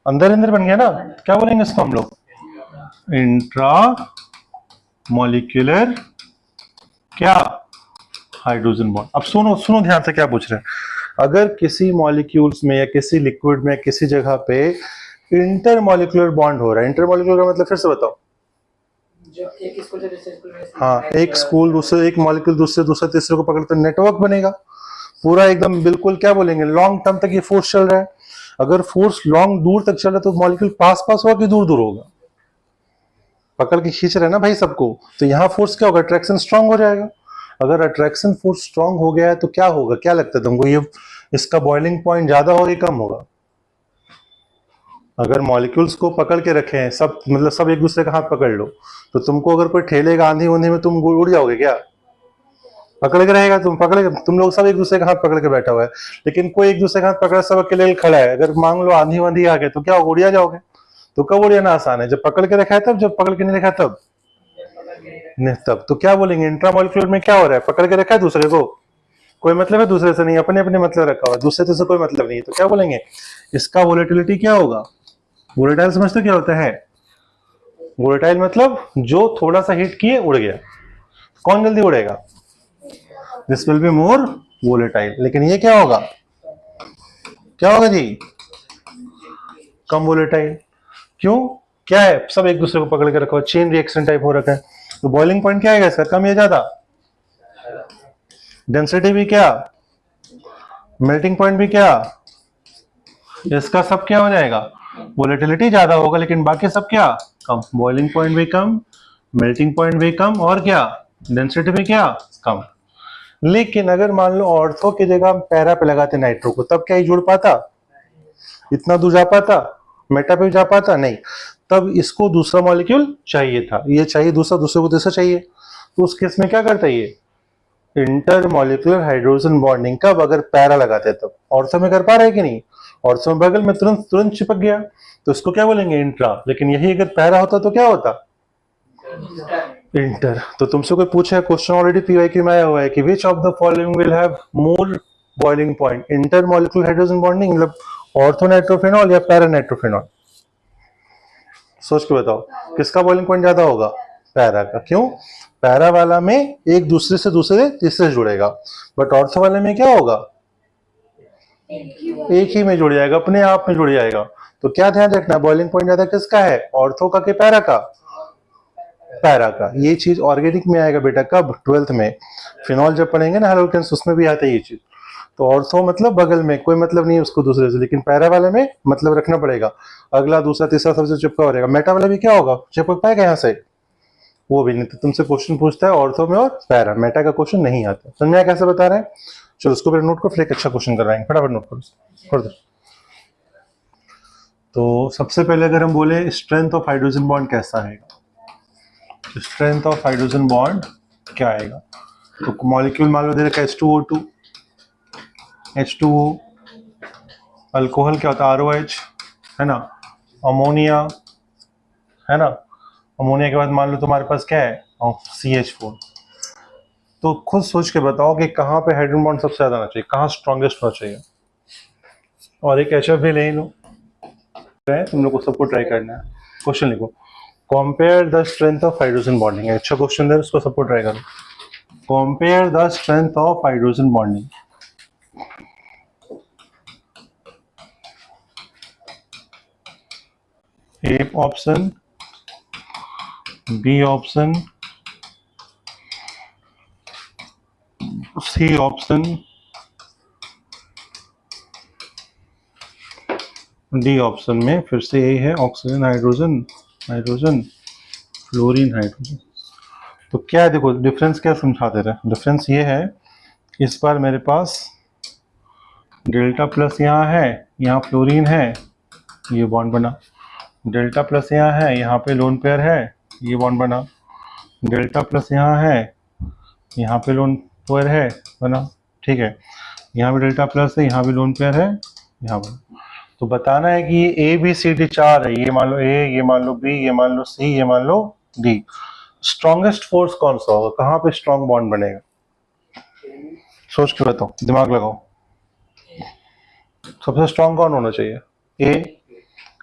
अंदर अंदर बन गया ना। क्या बोलेंगे इसको हम लोग? इंट्रा मॉलिक्यूलर क्या? Hydrogen bond. अब सुनो सुनो ध्यान से, क्या पूछ रहे हैं? अगर किसी मॉलिक्यूल्स में या किसी लिक्विड में किसी जगह पे इंटर मॉलिक्यूलर बॉन्ड हो रहा है, इंटर मॉलिक्यूलर का मतलब फिर से बताओ? जो एक स्कूल से दूसरे स्कूल में, हाँ, एक स्कूल दूसरे, एक मॉलिक्यूल दूसरे, दूसरा तीसरे को पकड़ते नेटवर्क बनेगा पूरा एकदम, बिल्कुल क्या बोलेंगे, लॉन्ग टर्म तक ये फोर्स चल रहा है। अगर फोर्स लॉन्ग दूर तक चल रहा है तो मॉलिक्यूल पास पास होगा कि दूर दूर होगा? पकड़ के खींच रहे हैं ना भाई सबको। तो यहाँ फोर्स क्या होगा? अट्रैक्शन स्ट्रांग हो जाएगा। अगर अट्रैक्शन फोर्स स्ट्रांग हो गया है तो क्या होगा? क्या लगता है तुमको? ये इसका बॉइलिंग पॉइंट ज्यादा होगा कम होगा? अगर मॉलिक्यूल्स को पकड़ के रखे हैं सब, मतलब सब एक दूसरे का हाथ पकड़ लो, तो तुमको अगर कोई ठेलेगा आंधी ऊंधी में, तुम उड़ जाओगे क्या? पकड़ के रहेगा, तुम पकड़ के, तुम लोग सब एक दूसरे का हाथ पकड़ के बैठा हुआ है, लेकिन कोई एक दूसरे का हाथ पकड़ सब अकेले खड़ा है। अगर मान लो आंधी वांधी आ गए तो क्या होगा? उड़िया जाओगे। तो कब उड़ियाना आसान है? जब पकड़ के रखा है तब, जब पकड़ के नहीं रखा तब नहीं तब। तो क्या बोलेंगे? इंट्रामॉलिक्यूलर में क्या हो रहा है? पकड़ के रखा है दूसरे को, कोई मतलब है दूसरे से नहीं, अपने अपने मतलब रखा हुआ, दूसरे से कोई मतलब नहीं। तो क्या बोलेंगे? इसका वोलेटिलिटी क्या होगा? वोलेटाइल समझते क्या होता है? वोलेटाइल मतलब जो थोड़ा सा हिट किए उड़ गया। कौन जल्दी उड़ेगा? This will be more volatile. लेकिन ये क्या होगा? क्या होगा जी? कम वोलेटाइल। क्यों? क्या है? सब एक दूसरे को पकड़ के रखा, चेन रिएक्शन टाइप हो रखा है। तो बॉइलिंग पॉइंट क्या आएगा इसका? कम या ज्यादा? डेंसिटी भी क्या? मेल्टिंग पॉइंट भी क्या? इसका सब क्या हो जाएगा? वोलेटिलिटी ज्यादा होगा, लेकिन बाकी सब क्या कम, बॉइलिंग पॉइंट भी कम, मेल्टिंग पॉइंट भी कम, और क्या डेंसिटी भी क्या कम। लेकिन अगर मान लो ऑर्थो की जगह हम पैरा पे लगाते नाइट्रो को, तब क्या ये जुड़ पाता, इतना दूर जा पाता, मेटा पे जा पाता नहीं। तब इसको दूसरा मॉलिक्यूल चाहिए था, ये चाहिए दूसरा, दूसरे को तीसरा चाहिए। तो उस केस में क्या करता है ये इंटर मॉलिक्यूलर हाइड्रोजन बॉन्डिंग, कब अगर पैरा लगाते हैं तब। ऑर्थो में कर पा रहे हैं कि नहीं, ऑर्थो में बगल में तुरंत तुरंत चिपक गया, तो इसको क्या बोलेंगे इंट्रा। लेकिन यही अगर पैरा होता तो क्या होता इंटर। तो तुमसे कोई पूछा क्वेश्चन ऑलरेडी पीवाईक्यू में आया हुआ है कि which of the following will have more boiling point, inter molecular hydrogen bonding मतलब ऑर्थो नाइट्रोफेनॉल या पैरा नाइट्रोफेनॉल। सोच के बताओ किसका बॉइलिंग पॉइंट ज्यादा होगा, पैरा का। क्यों, पैरा वाला में एक दूसरे से दूसरे तीसरे से जुड़ेगा, बट ऑर्थो वाले में क्या होगा एक ही में जुड़ जाएगा, अपने आप में जुड़ जाएगा। तो क्या ध्यान रखना, बॉइलिंग पॉइंट ज्यादा किसका है, ऑर्थो का कि पैरा का, पैरा का। ये चीज ऑर्गेनिक में आएगा बेटा, कब 12th में फिनॉल जब पढ़ेंगे ना हैलोकेन्स, उसमें भी आता है ये चीज। तो ऑर्थो मतलब बगल में, कोई मतलब नहीं उसको दूसरे से, लेकिन पैरा वाले में मतलब रखना पड़ेगा, अगला दूसरा तीसरा सबसे चिपका हो रहेगा। मेटा वाला भी क्या होगा, चिपक पाएगा यहाँ से, वो भी नहीं। तो तुमसे क्वेश्चन पूछता है ऑर्थो में और पैरा, मेटा का क्वेश्चन नहीं आता। समझ में कैसे बता रहे हैं। चलो उसको फिर नोट करो, फिर एक अच्छा क्वेश्चन करवाएंगे, फटाफट नोट करो। तो सबसे पहले अगर हम बोले स्ट्रेंथ ऑफ हाइड्रोजन बॉन्ड कैसा है, स्ट्रेंथ ऑफ हाइड्रोजन बॉन्ड क्या आएगा। तो मॉलिक्यूल मान लो दे रखा है H2O2, H2O, अल्कोहल क्या होता है ROH, है ना, अमोनिया, है ना, अमोनिया के बाद मान लो तुम्हारे पास क्या है CH4। तो खुद सोच के बताओ कि कहाँ पे हाइड्रोजन बॉन्ड सबसे ज्यादा आना चाहिए, कहाँ स्ट्रॉन्गेस्ट होना चाहिए। और एक HF भी ले लो, तुम लोग को सबको ट्राई करना है। क्वेश्चन लिखो, compare the strength of hydrogen bonding. अच्छा क्वेश्चन है, उसको सबको ट्राई करो। Compare the strength of hydrogen bonding. A option, B option, C option, D option में फिर से यही है, oxygen hydrogen, hydrogen fluorine hydrogen. तो क्या है, देखो डिफरेंस क्या समझाते रहे। डिफरेंस ये है, इस बार मेरे पास डेल्टा प्लस यहाँ है, यहाँ फ्लोरीन है, ये बॉन्ड बना। डेल्टा प्लस यहाँ है, यहाँ पे लोन पेयर है, ये बॉन्ड बना। डेल्टा प्लस यहाँ है, यहाँ पे लोन पेयर है, बना। ठीक है, यहाँ पे डेल्टा प्लस है, यहाँ भी लोन पेयर है, यहाँ पर। तो बताना है कि ये ABCD 4 है, ये मान लो A, ये मान लो B, ये मान लो C, ये मान लो D। स्ट्रॉन्गेस्ट फोर्स कौन सा होगा, कहाँ पे स्ट्रॉन्ग बॉन्ड बनेगा, सोच के बताओ, दिमाग लगाओ। सबसे स्ट्रॉन्ग कौन होना चाहिए,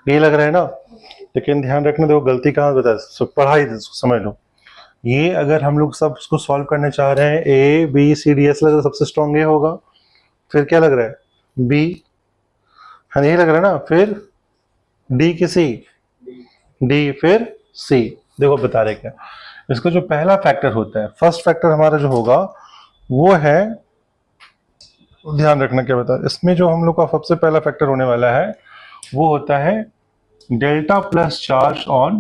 ए लग रहा है ना। लेकिन ध्यान रखना, देखो गलती कहाँ बता, पढ़ाई समझ लो। ये अगर हम लोग सब इसको सॉल्व करने चाह रहे हैं, ABCDS लग रहा है सबसे स्ट्रॉन्ग ये होगा, फिर क्या लग रहा है B, है यही लग रहा है ना, फिर D की C, D फिर C। देखो बता रहे क्या, इसका जो पहला फैक्टर होता है, फर्स्ट फैक्टर हमारा जो होगा वो है, ध्यान रखना क्या बता, इसमें जो हम लोग का सबसे पहला फैक्टर होने वाला है वो होता है delta plus charge on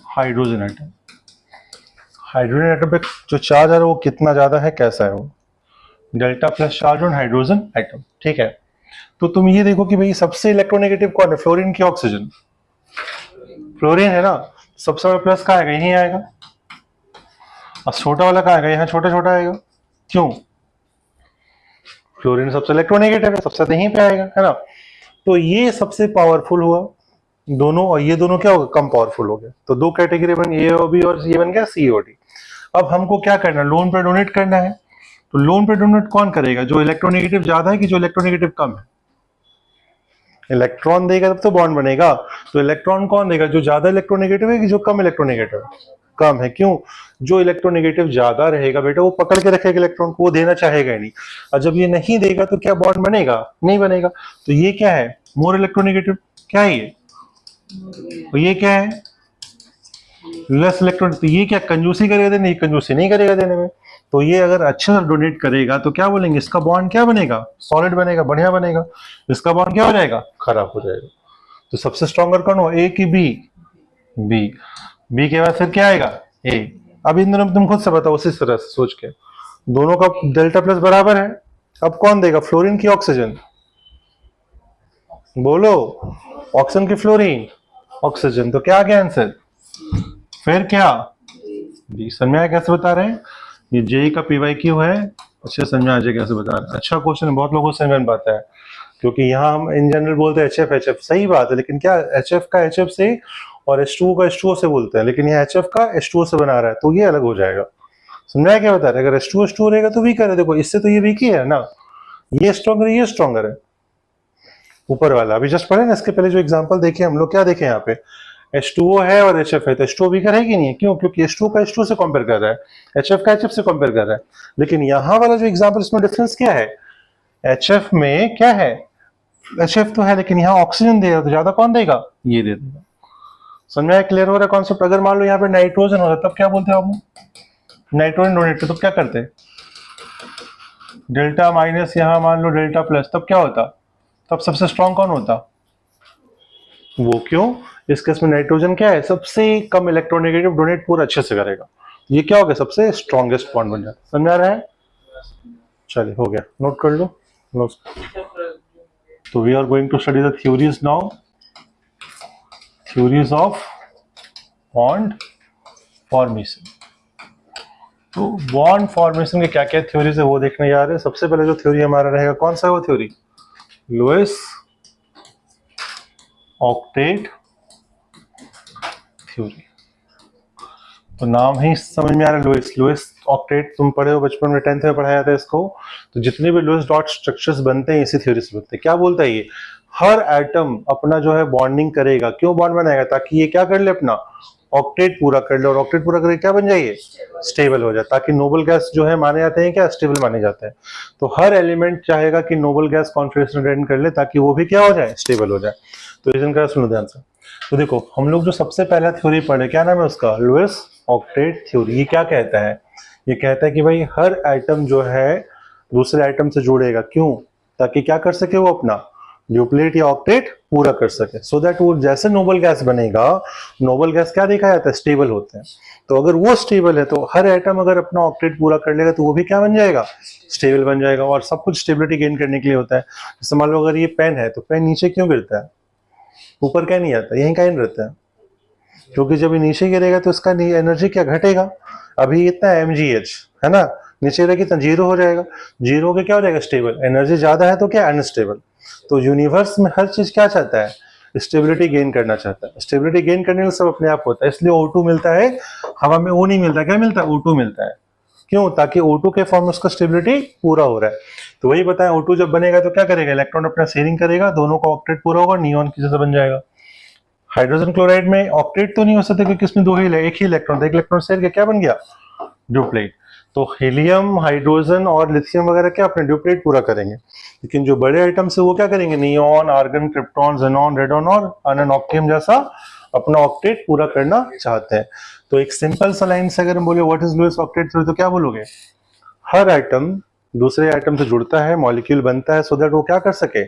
hydrogen atom. Hydrogen atom पे जो चार्ज है वो कितना ज्यादा है, कैसा है वो, delta plus charge on hydrogen atom. ठीक है, तो तुम ये देखो कि भाई सबसे इलेक्ट्रोनेगेटिव कौन है, फ्लोरीन की ऑक्सीजन, फ्लोरीन है ना। सबसे बड़ा प्लस कहाँ आएगा, यहीं आएगा, और छोटा वाला कहाँ आएगा, यहाँ छोटा छोटा आएगा। क्यों, फ्लोरीन सबसे इलेक्ट्रोनेगेटिव है, सबसे ज्यादा यहीं पे आएगा, है ना। तो ये सबसे पावरफुल हुआ दोनों, और ये दोनों क्या होगा, कम पावरफुल हो गए। तो दो कैटेगरी बन, ए और बी, और ये बन गया COD। अब हमको क्या करना है, लोन पे डोनेट करना है। तो लोन पे डोनेट कौन करेगा, जो इलेक्ट्रोनेगेटिव ज्यादा है कि जो इलेक्ट्रोनेगेटिव कम है। इलेक्ट्रॉन देगा तब तो बॉन्ड बनेगा, तो इलेक्ट्रॉन कौन देगा, जो ज्यादा इलेक्ट्रोनेगेटिव है कि जो कम इलेक्ट्रोनेगेटिव है, कम है। क्यों, जो इलेक्ट्रोनेगेटिव ज्यादा रहेगा बेटा वो पकड़ के रखेगा इलेक्ट्रॉन को, वो देना चाहेगा ही नहीं। और जब ये नहीं देगा तो क्या बॉन्ड बनेगा, नहीं बनेगा। तो ये क्या है, मोर इलेक्ट्रोनेगेटिव, क्या है ये, तो ये क्या है लेस इलेक्ट्रॉन। तो ये क्या कंजूसी करेगा देने, नहीं कंजूसी नहीं करेगा देने में। तो ये अगर अच्छे से डोनेट करेगा तो क्या बोलेंगे, इसका बॉन्ड क्या बनेगा, सॉलिड बनेगा, बढ़िया बनेगा। इसका बॉन्ड क्या हो जाएगा, खराब हो जाएगा। तो सबसे स्ट्रॉन्गर कौन हो, ए की बी? बी। बी के बाद फिर क्या आएगा, ए। अब इन दोनों तुम खुद से बताओ उसी तरह से सोच के, दोनों का डेल्टा प्लस बराबर है। अब कौन देगा, फ्लोरीन की ऑक्सीजन? बोलो, ऑक्सीजन की फ्लोरीन? ऑक्सीजन। तो क्या आ गया आंसर, फिर क्या, जी। समझ में आया कैसे बता रहे हैं, ये जेई का पीवाई क्यू है। अच्छे समझ में आ जाए कैसे बता रहे हैं। अच्छा क्वेश्चन है, बहुत लोगों को समझ में पाता है, क्योंकि यहाँ हम इन जनरल बोलते हैं एच एफ, सही बात है, लेकिन क्या एच एफ का एच एफ से और H2O का H2O से बोलते हैं, लेकिन यहाँ HF का H2O से बना रहा है, तो ये अलग हो जाएगा। समझाया क्या बता रहे हैं, अगर H2O रहेगा तो वीकर है। देखो इससे तो ये वीक ही है ना, ये स्ट्रॉन्गर है, ये स्ट्रॉन्गर है ऊपर वाला। अभी जस्ट पढ़े ना, इसके पहले जो एग्जांपल देखे हम लोग, क्या देखे यहाँ पे, H2O है और HF है, तो H2O वीकर है कि नहीं है, क्यों, क्योंकि H2O का H2O से कंपेयर कर रहा है, HF का HF से कंपेयर कर रहा है। लेकिन यहाँ वाला जो एग्जाम्पल, इसमें डिफरेंस क्या है, HF में क्या है, HF तो है, लेकिन यहाँ ऑक्सीजन देगा, तो ज्यादा कौन देगा, ये दे देगा। समझ में क्लियर हो रहा है कॉन्सेप्ट। अगर मान लो यहाँ पे नाइट्रोजन होता तब क्या बोलते हैं हम, नाइट्रोजन डोनेट, तो क्या करते, डेल्टा माइनस, यहाँ मान लो डेल्टा प्लस, तब क्या होता, तब सबसे स्ट्रॉन्ग कौन होता, वो। क्यों, इस केस में नाइट्रोजन क्या है, सबसे कम इलेक्ट्रोनेगेटिव, डोनेट पूरा अच्छे से करेगा, ये क्या हो गया, सबसे स्ट्रॉन्गेस्ट बॉन्ड बन जाता। समझ आ रहा है, चलिए हो गया, नोट कर लो। तो we are going to study the theories now, theories of bond formation. तो बॉन्ड फॉर्मेशन के क्या क्या थ्योरीज है वो देखने जा रहे हैं। सबसे पहले जो थ्योरी हमारा रहेगा, कौन सा है वो थ्योरी, लुईस ऑक्टेट थ्योरी। तो नाम ही समझ में आ रहा है, लुईस, लुईस ऑक्टेट, तुम पढ़े हो बचपन में, 10th में पढ़ाया था इसको। तो जितने भी लुईस डॉट स्ट्रक्चर्स बनते हैं इसी थ्योरी से बनते हैं। क्या बोलता है ये, हर एटम अपना जो है बॉन्डिंग करेगा, क्यों बॉन्ड बनाएगा, ताकि ये क्या कर ले, अपना ऑक्टेट पूरा कर ले, और ऑक्टेट पूरा करके क्या बन जाइए, स्टेबल हो जाए, ताकि नोबल गैस जो है माने जाते हैं क्या, स्टेबल माने जाते हैं। तो हर एलिमेंट चाहेगा कि नोबल गैस कॉन्फिगरेशन अटेंड कर ले, ताकि वो भी क्या हो जाए, स्टेबल हो जाए। तो रीजन का सुनो ध्यान से। तो देखो हम लोग जो सबसे पहला थ्योरी पढ़े, क्या नाम है उसका, लुईस ऑक्टेट थ्योरी। ये क्या कहता है, ये कहता है कि भाई हर एटम जो है दूसरे एटम से जुड़ेगा, क्यों, ताकि क्या कर सके वो, अपना ड्यूप्लेट या ऑक्टेट पूरा कर सके, सो दैट वो जैसे नोबल गैस बनेगा, नोबल गैस क्या देखा जाता है, स्टेबल होते हैं। तो अगर वो स्टेबल है तो हर एटम अगर अपना ऑक्टेट पूरा कर लेगा तो वो भी क्या बन जाएगा, स्टेबल बन जाएगा। और सब कुछ स्टेबिलिटी गेन करने के लिए होता है। जैसे मान लो अगर ये पेन है, तो पेन नीचे क्यों गिरता है, ऊपर क्या नहीं आता, यहीं कहीं रहता है, क्योंकि जब ये नीचे गिरेगा तो इसका एनर्जी क्या घटेगा। अभी इतना mgh है ना, नीचे रहे कितना, 0 हो जाएगा, 0 के क्या हो जाएगा, स्टेबल। एनर्जी ज्यादा है तो क्या, अनस्टेबल। तो यूनिवर्स में हर चीज क्या चाहता है, स्टेबिलिटी गेन करना चाहता है। स्टेबिलिटी गेन करने में सब अपने आप होता है, इसलिए O2 मिलता है, हवा में O नहीं मिलता, क्या मिलता है, O2 मिलता है। क्यों, ताकि O2 के फॉर्म में उसका स्टेबिलिटी पूरा हो रहा है। तो वही बताएं, O2 जब बनेगा तो क्या करेगा, इलेक्ट्रॉन अपना शेयरिंग करेगा, दोनों का ऑक्टेट पूरा होगा, नियॉन की जैसा बन जाएगा। हाइड्रोजन क्लोराइड में ऑक्टेट तो नहीं हो सकता, क्योंकि इसमें एक ही इलेक्ट्रॉन था, एक इलेक्ट्रॉन शेयर किया, क्या बन गया, ड्यूप्लेट। तो हीलियम, हाइड्रोजन और लिथियम वगैरह क्या अपने ड्यूप्लेट पूरा करेंगे। लेकिन जो बड़े आइटम से वो क्या करेंगे, neon, argon, krypton, xenon, radon और अनोक्टियम जैसा अपना ऑक्टेट पूरा करना चाहते हैं। तो एक सिंपल सा लाइन से अगर हम बोले what is Lewis octet theory, तो क्या बोलोगे, हर आइटम दूसरे आइटम से जुड़ता है, मॉलिक्यूल बनता है, सो दैट वो क्या कर सके,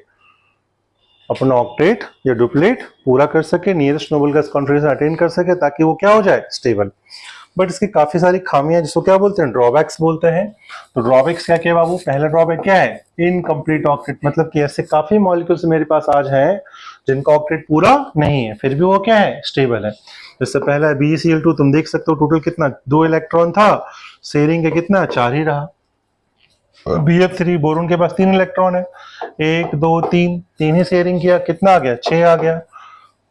अपना ऑक्टेट या डुप्लेट पूरा कर सके, nearest noble gas configuration attain कर सके, ताकि वो क्या हो जाए, स्टेबल। बट इसकी काफी सारी खामियां, जिसको क्या बोलते हैं, ड्रॉबैक्स बोलते हैं। तो ड्रॉबैक्स क्या क्या बाबू, पहला ड्रॉबैक क्या है, इनकम्प्लीट ऑक्टेट, मतलब कि ऐसे काफी मॉलिक्यूल्स मेरे पास आज हैं जिनका ऑक्टेट पूरा नहीं है, फिर भी वो क्या है, स्टेबल है। जैसे पहला BeCl2, तुम देख सकते हो टोटल कितना, 2 इलेक्ट्रॉन था, शेयरिंग के कितना, 4 ही रहा। BF3, बोरोन के पास 3 इलेक्ट्रॉन है, 1 2 3, 3 ही शेयरिंग किया, कितना आ गया, 6 आ गया।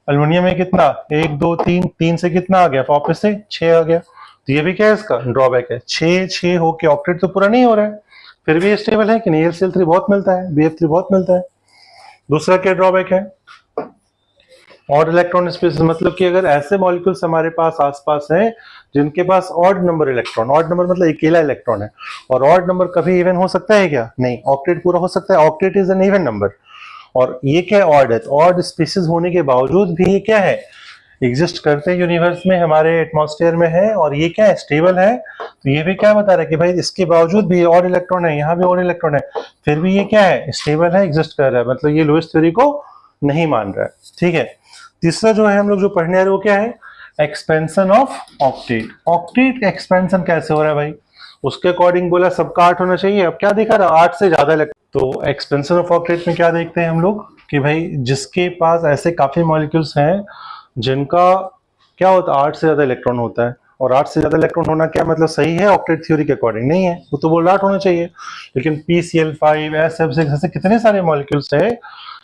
अल्युमिनियम में कितना, 1 2 3, 3 से कितना आ गया, वापस से 6 आ गया। तो ये भी क्या है, इसका ड्रॉबैक है, 6 होके ऑक्टेट तो पूरा नहीं हो रहा है, फिर भी स्टेबल है कि नहीं, AlCl3 बहुत मिलता है, BF3 बहुत मिलता है। दूसरा क्या ड्रॉबैक है, ऑड इलेक्ट्रॉन स्पेस, मतलब कि अगर ऐसे मॉलिक्यूल्स हमारे पास आसपास हैं जिनके पास odd number electron, odd number मतलब अकेला इलेक्ट्रॉन है, और ऑड नंबर कभी इवन हो सकता है क्या, नहीं, ऑक्टेट पूरा हो सकता है, octet is an even number. और ये क्या है, ऑड है, तो ऑड स्पीसीज होने के बावजूद भी ये क्या है, एग्जिस्ट करते हैं यूनिवर्स में, हमारे एटमॉस्फेयर में है, और ये क्या है, स्टेबल है। तो ये भी क्या बता रहा है कि भाई इसके बावजूद भी ऑड इलेक्ट्रॉन है, यहाँ भी ऑड इलेक्ट्रॉन है, फिर भी ये क्या है, स्टेबल है, एग्जिस्ट कर रहा है। मतलब ये लुईस थ्योरी को नहीं मान रहा है, ठीक है। तीसरा जो है हम लोग जो पढ़ने आ रहे हैं वो क्या है, expansion of octet. Octet expansion कैसे हो रहा है भाई, उसके अकॉर्डिंग बोला सबका 8 होना चाहिए, अब क्या देखा रहा 8 से ज्यादा तो एक्सपेंशन ऑफ ऑक्टेट में क्या देखते हैं हम लोग कि भाई जिसके पास ऐसे काफी मॉलिक्यूल्स हैं जिनका क्या होता है 8 से ज्यादा इलेक्ट्रॉन होता है, और 8 से ज्यादा इलेक्ट्रॉन होना क्या मतलब सही है ऑक्टेट थ्योरी के अकॉर्डिंग, नहीं है, वो तो बोल 8 होना चाहिए। लेकिन PCl5 SF6 ऐसे कितने सारे मॉलिक्यूल्स है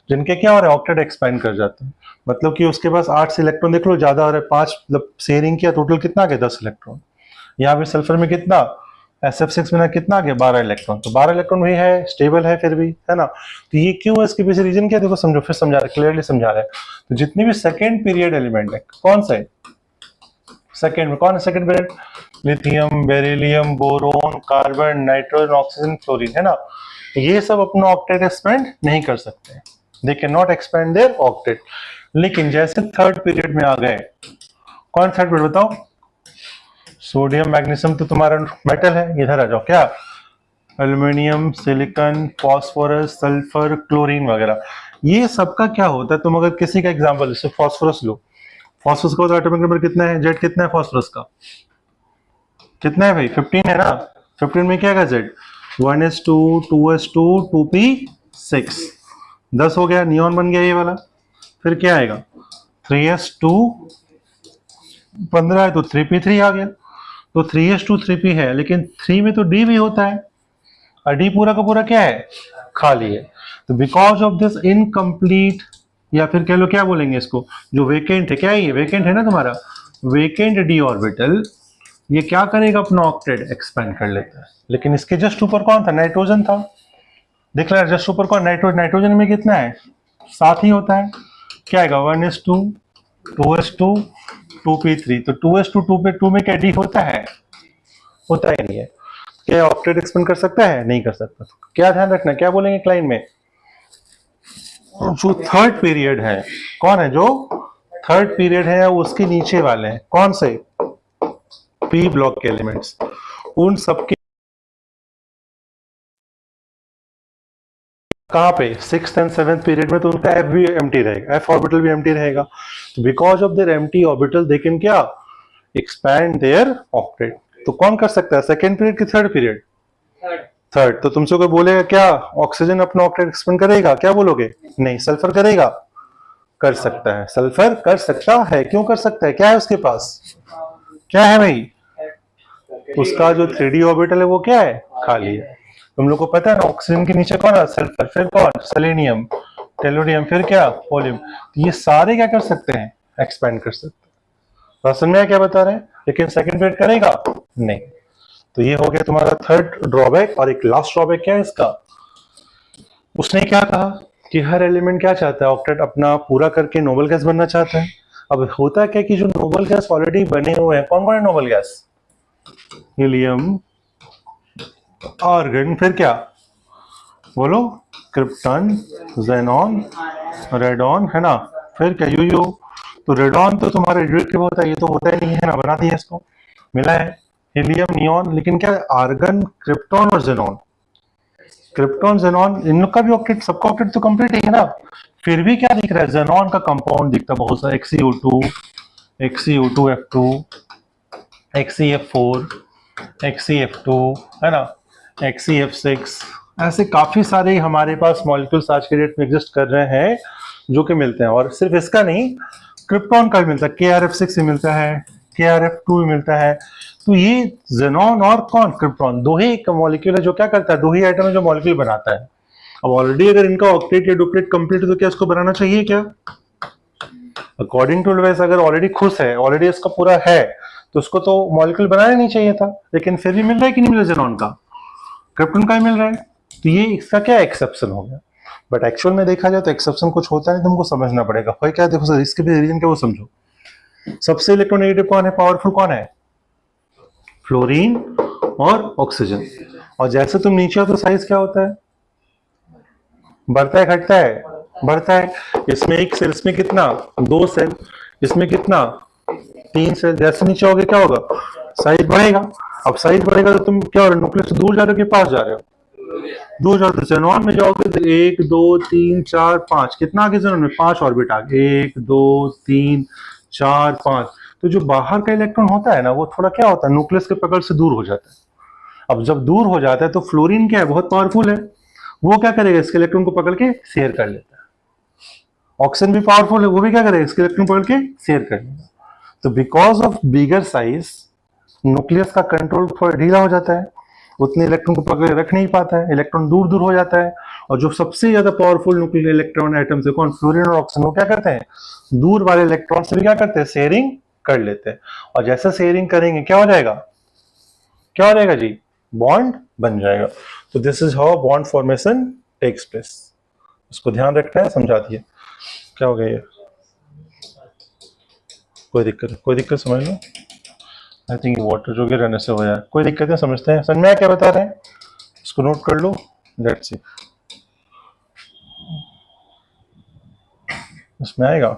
जिनके क्या हो रहा है ऑक्टेट एक्सपेंड कर जाते हैं, मतलब कि उसके पास 8 से इलेक्ट्रॉन देख लो ज्यादा हो रहा है, 5 मतलब शेयरिंग किया टोटल कितना आ गया 10 इलेक्ट्रॉन। यहाँ पे सल्फर में कितना SF6 में कितना आ गया 12 इलेक्ट्रॉन, तो 12 इलेक्ट्रॉन भी है, स्टेबल है फिर भी, है ना। तो ये क्यों है, इसके पीछे रीजन क्या है देखो, समझो फिर समझा रहा है, क्लियरली समझा रहा है। तो जितने भी सेकेंड पीरियड एलिमेंट है, कौन सा है सेकेंड में, कौन है second period, lithium, beryllium, boron, carbon, nitrogen, oxygen, chlorine, है ना, ये सब अपना ऑक्टेट एक्सपेंड नहीं कर सकते, they can not expand their octet. लेकिन जैसे थर्ड पीरियड में आ गए, कौन थर्ड पीरियड बताओ, सोडियम मैग्नीशियम तो तुम्हारा मेटल है, इधर आ जाओ, क्या aluminium, silicon, phosphorus, sulphur, chlorine वगैरह, ये सबका क्या होता है, तुम अगर किसी का एग्जांपल जैसे फास्फोरस लो, फास्फोरस का एटॉमिक नंबर कितना है, जेड कितना है फास्फोरस का, कितना है भाई 15 है ना, 15 में क्या है जेड 1s2 2s2 2p6 10 हो गया, नियॉन बन गया ये वाला। फिर क्या आएगा 3s2 15 है तो 3p3 आ गया, तो 3s2 3p है, लेकिन 3 में तो d भी होता है और d पूरा का पूरा क्या है खाली है। तो बिकॉज ऑफ दिस इनकम्प्लीट, या फिर कह लो क्या बोलेंगे इसको, जो वेकेंट है, क्या है ये वेकेंट है ना तुम्हारा, वेकेंट d ऑर्बिटल, ये क्या करेगा अपना ऑक्टेट एक्सपेंड कर लेता है। लेकिन इसके जस्ट ऊपर कौन था, नाइट्रोजन था, देख रहा है जस्ट ऊपर कौन, नाइट्रोजन, नाइट्रोजन में कितना है 7 ही होता है, क्या आएगा 1s2 2s2 2p3, तो 2s2 2p2 में क्या d होता है, होता ही नहीं है, क्या ऑक्टेट एक्सपेंड कर सकता है, नहीं कर सकता। तो क्या ध्यान रखना, क्या बोलेंगे क्लाइन में, जो थर्ड पीरियड है, कौन है जो थर्ड पीरियड है उसके नीचे वाले हैं कौन से पी ब्लॉक के एलिमेंट्स, उन सबके कहां पे 6th एंड 7th पीरियड में, तो उनका F भी एम्प्टी रहेगा, F ऑर्बिटल भी एम्प्टी रहेगा। तो because of their empty orbital they can क्या एक्सपैंड देयर ऑक्टेट। तो कौन कर सकता है, सेकेंड पीरियड की थर्ड पीरियड, थर्ड। तो तुमसे कोई बोलेगा क्या ऑक्सीजन अपना ऑक्टेट एक्सपेंड करेगा, क्या बोलोगे, नहीं। सल्फर करेगा, कर सकता है, सल्फर कर सकता है, क्यों कर सकता है, क्या है उसके पास, क्या है भाई, उसका जो 3d ऑर्बिटल है वो क्या है खाली है। तुम लोग को पता है ना ऑक्सीजन के नीचे कौन है सल्फर, फिर कौन सेलेनियम, टेलोडियम, फिर क्या पोलियम, तो ये सारे क्या कर सकते हैं एक्सपेंड कर सकते हैं। तो समझ में क्या बता रहे हैं, लेकिन सेकंड पीरियड करेगा नहीं। तो ये हो गया तुम्हारा थर्ड ड्रॉबैक। और एक लास्ट ड्रॉबैक क्या है इसका, उसने क्या कहा कि हर एलिमेंट क्या चाहता है ऑक्टेट अपना पूरा करके नोबल गैस बनना चाहता है। अब होता क्या कि जो नोबल गैस ऑलरेडी बने हुए हैं, कौन कौन है नोबल गैस, हीलियम, आर्गन, फिर क्या बोलो, क्रिप्टन, ज़ेनॉन, रेडॉन, है ना, फिर क्या यूयू। तो रेडॉन तो तुम्हारा रेडियोएक्टिव होता है, ये तो होता ही नहीं है ना, बना दिया इसको, मिला है हीलियम, नियॉन, लेकिन क्या आर्गन, क्रिप्टॉन और ज़ेनॉन, क्रिप्टॉन, ज़ेनॉन, इनका भी ऑक्टेट, सबका ऑक्टेट तो कंप्लीट है ना, फिर भी क्या दिख रहा है, ज़ेनॉन का कंपाउंड दिखता है बहुत सारा, XeO2, XeO2F2, XeF4, XeF2, है ना, XeF6, ऐसे काफी सारे हमारे पास मॉलिक्यूल्स आज के डेट में एग्जिस्ट कर रहे हैं जो कि मिलते हैं। और सिर्फ इसका नहीं, क्रिप्टॉन का भी मिलता है, KrF6 भी मिलता है, KrF2 भी मिलता है। तो ये ज़ेनॉन और कौन क्रिप्टॉन, दो ही मॉलिक्यूल है जो क्या करता है, दो ही आइटम है जो मॉलिक्यूल बनाता है। अब ऑलरेडी अगर इनका ऑक्टेट या डुप्लेट कंप्लीट है तो क्या इसको बनाना चाहिए क्या, अकॉर्डिंग टू लुईस अगर ऑलरेडी खुश है, ऑलरेडी इसका पूरा है, तो उसको तो मॉलिक्यूल बनाना नहीं चाहिए था, लेकिन फिर भी मिल रहा है कि नहीं मिल रहा, ज़ेनॉन का, क्रिप्टॉन का ही मिल रहा है। तो ये इसका क्या एक्सेप्शन हो गया। बट एक्चुअल में देखा जाए तो एक्सेप्शन कुछ होता नहीं, तुमको समझना पड़ेगा भाई क्या, देखो सर इसके भी रीजन क्या वो समझो। सबसे इलेक्ट्रोनेगेटिव कौन है, पावरफुल कौन है, फ्लोरीन और ऑक्सीजन। और जैसे तुम नीचे हो तो साइज क्या होता है, बढ़ता है घटता है, बढ़ता है। इसमें एक सेल, इसमें कितना 2 सेल, इसमें कितना 3 सेल, जैसे नीचे होगे क्या होगा साइज बढ़ेगा। अब साइज बढ़ेगा तो तुम क्या हो रहे हो, न्यूक्लियस से दूर जा रहे हो कि पास जा रहे हो, दूर जाओ तो जेनॉन में जाओगे तो 1 2 3 4 5, कितना आगे जेनॉन में 5 ऑर्बिट आगे, 1 2 3 4 5। तो जो बाहर का इलेक्ट्रॉन होता है ना वो थोड़ा क्या होता है, न्यूक्लियस के पकड़ से दूर हो जाता है। अब जब दूर हो जाता है तो फ्लोरीन क्या है, बहुत पावरफुल है, वो क्या करेगा, इसके इलेक्ट्रॉन को पकड़ के शेयर कर लेता है। ऑक्सीजन भी पावरफुल है, वो भी क्या करेगा, इसके इलेक्ट्रॉन पकड़ के शेयर कर लेगा। तो because of bigger size nucleus का कंट्रोल थोड़ा ढीला हो जाता है, उतने इलेक्ट्रॉन को पकड़ रख नहीं पाता है, इलेक्ट्रॉन दूर दूर हो जाता है। और जो सबसे ज्यादा पावरफुल न्यूक्लियर इलेक्ट्रॉन एटम्स है कौन, फ्लोरीन और ऑक्सीजन, वो क्या करते हैं, दूर वाले इलेक्ट्रॉन से भी क्या करते हैं, शेयरिंग कर लेते हैं। और जैसे शेयरिंग करेंगे क्या हो जाएगा, क्या हो जाएगा जी, बॉन्ड बन जाएगा। तो this is how bond formation takes place. इसको ध्यान रखना है, समझा दिए। क्या हो गया ये, कोई दिक्कत समझ लो। आई थिंक वाटर जो कि रहने से हो जाए, कोई दिक्कत नहीं, समझते हैं, समझ में क्या बता रहे हैं, इसको नोट कर लो। लेट्स सी इसमें आएगा,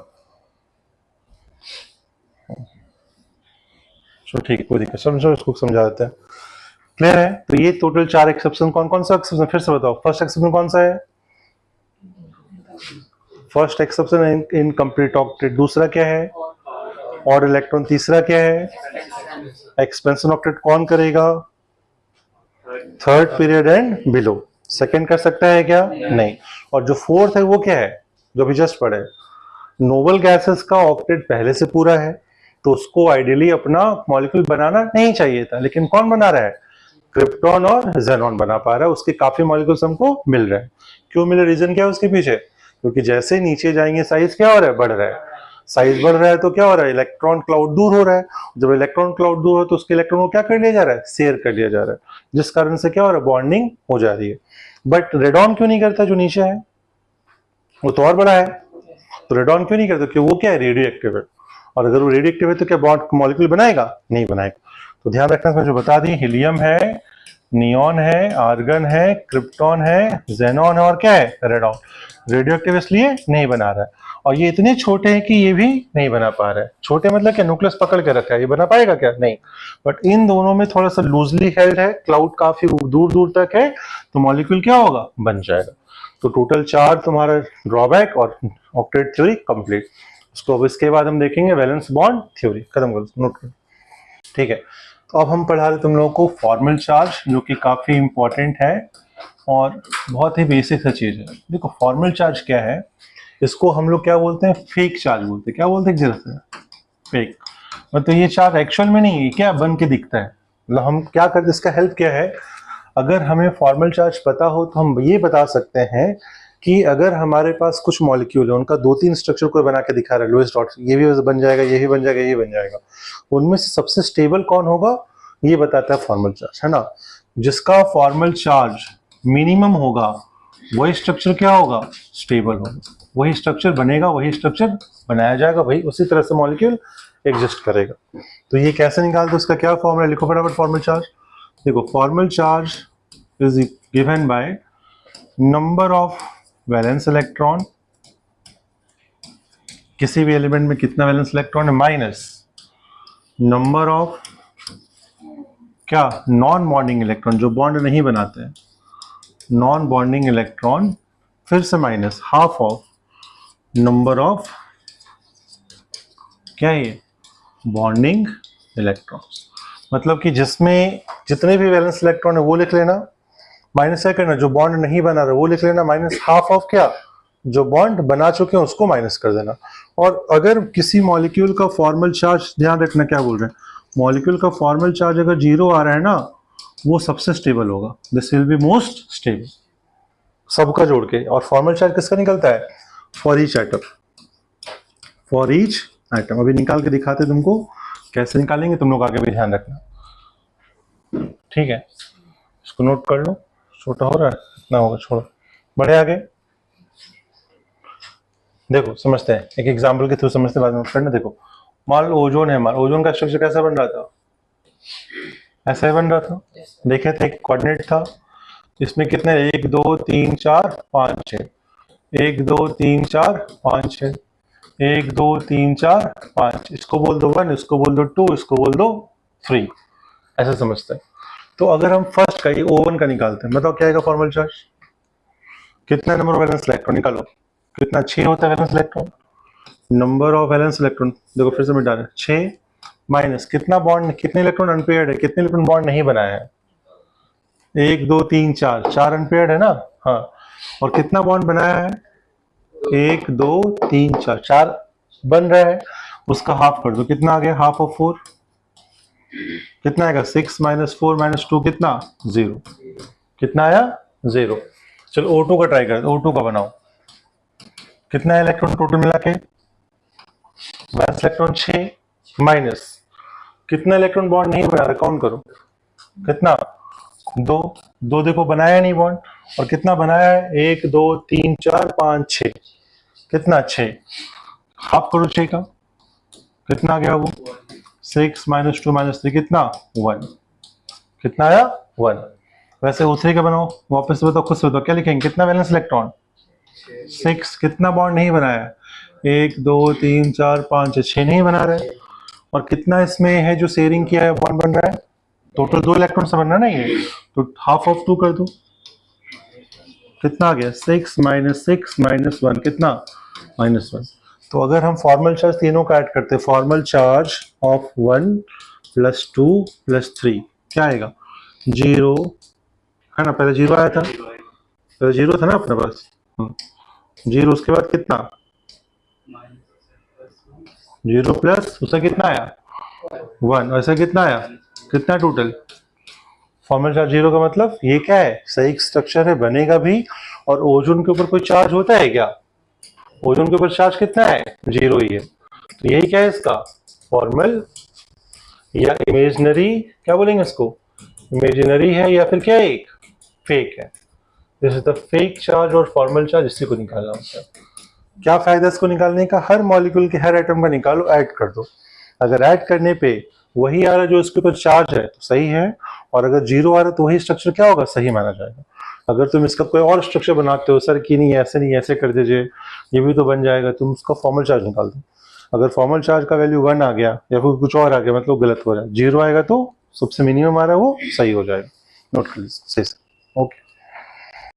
चलो ठीक है, कोई दिक्कत, समझो, इसको समझा देते हैं। क्लियर है। तो ये टोटल 4 एक्सेप्शन, कौन कौन सा एक्सेप्शन, फिर से बताओ। फर्स्ट एक्सेप्शन कौन सा है, फर्स्ट एक्सेप्शन इनकम्प्लीट ऑक्टेट। दूसरा क्या है, ऑड इलेक्ट्रॉन। तीसरा क्या है, एक्सपेंशन ऑक्टेट कौन करेगा, third period and below. Second कर सकता है क्या, नहीं। और जो फोर्थ है वो क्या है, जो भी जस्ट पढ़े, नोबल गैसेस का ऑक्टेट पहले से पूरा है, तो उसको आइडियली अपना मॉलिक्यूल बनाना नहीं चाहिए था, लेकिन कौन बना रहा है, क्रिप्टॉन और जेनॉन बना पा रहा है। उसके काफी मॉलिक्यूल्स हमको मिल रहे हैं। क्यों मिले, रीजन क्या है उसके पीछे, क्योंकि जैसे नीचे जाएंगे साइज क्या हो रहा है, बढ़ रहा है। साइज बढ़ रहा है तो क्या हो रहा है, इलेक्ट्रॉन क्लाउड दूर हो रहा है। जब इलेक्ट्रॉन क्लाउड दूर हो तो उसके इलेक्ट्रॉन को क्या कर लिया जा रहा है, शेयर कर लिया जा रहा है, जिस कारण से क्या हो रहा है, बॉन्डिंग हो जा रही है। बट रेडॉन क्यों नहीं करता, जो नीचे है वो तो और बड़ा है, तो रेडॉन क्यों नहीं करता, क्योंकि वो क्या है, रेडियो एक्टिव है। और अगर वो रेडियो एक्टिव है तो क्या बॉन्ड मॉलिक्यूल बनाएगा, नहीं बनाएगा। तो ध्यान रखना, इसमें जो बता दी, हीलियम है, नियॉन है, आर्गन है, क्रिप्टॉन है, जेनॉन है और क्या है, रेडॉन। रेडियो एक्टिव इसलिए नहीं बना रहा है। और ये इतने छोटे हैं कि ये भी नहीं बना पा रहा है। छोटे मतलब क्या, न्यूक्लियस पकड़ के रखा है, ये बना पाएगा क्या, नहीं। बट इन दोनों में थोड़ा सा लूजली हेल्ड है, क्लाउड काफी दूर दूर तक है, तो मॉलिक्यूल क्या होगा, बन जाएगा। तो टोटल 4 तुम्हारा ड्रॉबैक और ऑक्टेट थ्योरी कंप्लीट। उसको अब इसके बाद हम देखेंगे वैलेंस बॉन्ड थ्योरी। खत्म करो, नोट करो, ठीक है। तो अब हम पढ़ा रहे तुम लोगों को फॉर्मल चार्ज, जो कि काफी इंपॉर्टेंट है और बहुत ही बेसिक सा चीज है। देखो फॉर्मल चार्ज क्या है, इसको हम लोग क्या बोलते हैं, फेक चार्ज बोलते हैं। क्या बोलते हैं, जरा फेक, मतलब ये चार्ज एक्चुअल में नहीं है, क्या बन के दिखता है। मतलब हम क्या करते, इसका हेल्प क्या है, अगर हमें फॉर्मल चार्ज पता हो तो हम ये बता सकते हैं कि अगर हमारे पास कुछ मॉलिक्यूल है, उनका 2-3 स्ट्रक्चर को बना के दिखा रहा है, लोएस्ट डॉट, ये भी बन जाएगा, ये भी बन जाएगा, ये बन जाएगा, उनमें से सबसे स्टेबल कौन होगा, ये बताता है फॉर्मल चार्ज, है ना। जिसका फॉर्मल चार्ज मिनिमम होगा वही स्ट्रक्चर क्या होगा, स्टेबल होगा, वही स्ट्रक्चर बनेगा, वही स्ट्रक्चर बनाया जाएगा, वही उसी तरह से मॉलिक्यूल एग्जिस्ट करेगा। तो ये कैसे निकालते, उसका क्या फॉर्मूला, लिखो फटाफट फॉर्मल चार्ज। देखो formal charge is given by number of valence electron, किसी भी एलिमेंट में कितना वैलेंस इलेक्ट्रॉन है, माइनस नंबर ऑफ क्या, नॉन बॉन्डिंग इलेक्ट्रॉन, जो बॉन्ड नहीं बनाते हैं, नॉन बॉन्डिंग इलेक्ट्रॉन, फिर से minus half of number of क्या है ये, बॉन्डिंग इलेक्ट्रॉन्स। मतलब कि जिसमें जितने भी वैलेंस इलेक्ट्रॉन है वो लिख लेना, माइनस क्या करना, जो बॉन्ड नहीं बना रहा वो लिख लेना, माइनस हाफ ऑफ क्या, जो बॉन्ड बना चुके हैं उसको माइनस कर देना। और अगर किसी मॉलिक्यूल का फॉर्मल चार्ज, ध्यान रखना क्या बोल रहे हैं, मॉलिक्यूल का फॉर्मल चार्ज अगर 0 आ रहा है ना, वो सबसे स्टेबल होगा, this will be most stable, सबका जोड़ के। और फॉर्मल चार्ज किसका निकलता है, for each atom, for each atom. अभी निकाल के दिखाते तुमको कैसे निकालेंगे, तुम लोग आगे भी ध्यान रखना, ठीक है। इसको नोट कर लो, छोटा हो रहा है, इतना होगा, छोड़ो, बढ़े आगे। देखो समझते हैं, एक एग्जांपल के थ्रू समझते बाद में नोट करना। देखो मान लो ओजोन है हमारा, ओजोन का स्ट्रक्चर कैसा बन रहा था, ऐसा ही बन रहा था, देखे थे, एक कोऑर्डिनेट था, इसमें कितने, 1 2 3 4 5 6, 1 2 3 4 5 6, 1 2 3 4 5, इसको बोल दो 1, इसको बोल दो 2, इसको बोल दो 3, ऐसा समझते हैं। तो अगर हम फर्स्ट का ये O1 का निकालते हैं, बताओ क्या आएगा फॉर्मल चार्ज? कितना नंबर ऑफ वैलेंस इलेक्ट्रॉन निकालो, कितना 6 होता है valence electron, number of valence electron, देखो फिर से मिटा रहे 6 माइनस कितना बॉन्ड, कितने इलेक्ट्रॉन अनपेयर्ड है, कितने इलेक्ट्रॉन बॉन्ड नहीं बनाया है, 1 2 3 4, 4 अनपेयर्ड है ना, हाँ, और कितना बॉन्ड बनाया है, 1 2 3 4, 4 बन रहा है, उसका हाफ कर दो, कितना आ गया, हाफ ऑफ 4, कितना आएगा 6 माइनस 4 माइनस 2, कितना 0, कितना आया 0। चलो O2 का ट्राई करते, O2 का बनाओ, कितना है इलेक्ट्रॉन टोटल मिला के, वैलेंस इलेक्ट्रॉन 6 माइनस कितना इलेक्ट्रॉन बॉन्ड नहीं बना रहा, काउंट करो, कितना 2, 2 देखो बनाया नहीं बॉन्ड, और कितना बनाया है 1 2 3 4 5 6, कितना 6, हाफ करो 6 का, कितना आ गया वो 6 माइनस 2 माइनस 3, कितना 1, कितना आया 1। वैसे O3 का बनाओ, वापस से बताओ, खुद से बताओ क्या लिखेंगे, कितना वैलेंस इलेक्ट्रॉन 6, कितना बॉन्ड नहीं बनाया, 1 2 3 4 5 6 नहीं बना रहे, और कितना इसमें है जो शेयरिंग किया है बॉन्ड बन रहा है, टोटल 2 इलेक्ट्रॉन से बनना नहीं है, तो हाफ ऑफ 2 कर दो, कितना आ गया 6 माइनस 6 माइनस 1, कितना -1। तो अगर हम फॉर्मल चार्ज तीनों का ऐड करते हैं, formal charge of 1 plus 2 plus 3 क्या आएगा 0 है ना, पहले 0 आया था, पहले 0 था ना अपने पास, 0, उसके बाद कितना 0 प्लस उससे कितना आया 1, वैसे कितना आया, कितना टोटल, फॉर्मल चार्ज 0 का मतलब ये क्या है, सही स्ट्रक्चर है, बनेगा भी, और ओजोन के ऊपर कोई चार्ज होता है क्या, ओजोन के ऊपर चार्ज कितना है 0 ही है, तो यही क्या है इसका फॉर्मल या इमेजिनरी, क्या बोलेंगे इसको, इमेजिनरी है या फिर क्या है, एक फेक है, this is the fake charge और फॉर्मल चार्ज, इसी को निकालना होता है। क्या फायदा इसको निकालने का, हर मॉलिक्यूल के हर एटम का निकालो, ऐड कर दो, अगर ऐड करने पे वही आ रहा जो इसके ऊपर चार्ज है तो सही है, और अगर 0 आ रहा तो वही स्ट्रक्चर क्या होगा, सही माना जाएगा। अगर तुम इसका कोई और स्ट्रक्चर बनाते हो, सर की नहीं ऐसे कर दीजिए, ये भी तो बन जाएगा, तुम उसका फॉर्मल चार्ज निकाल दो, अगर फॉर्मल चार्ज का वैल्यू 1 आ गया या फिर कुछ और आ गया, मतलब गलत हो रहा है, 0 आएगा तो सबसे मिनिमम आ रहा है वो सही हो जाएगा, नोट कर लीजिए सही से, ओके।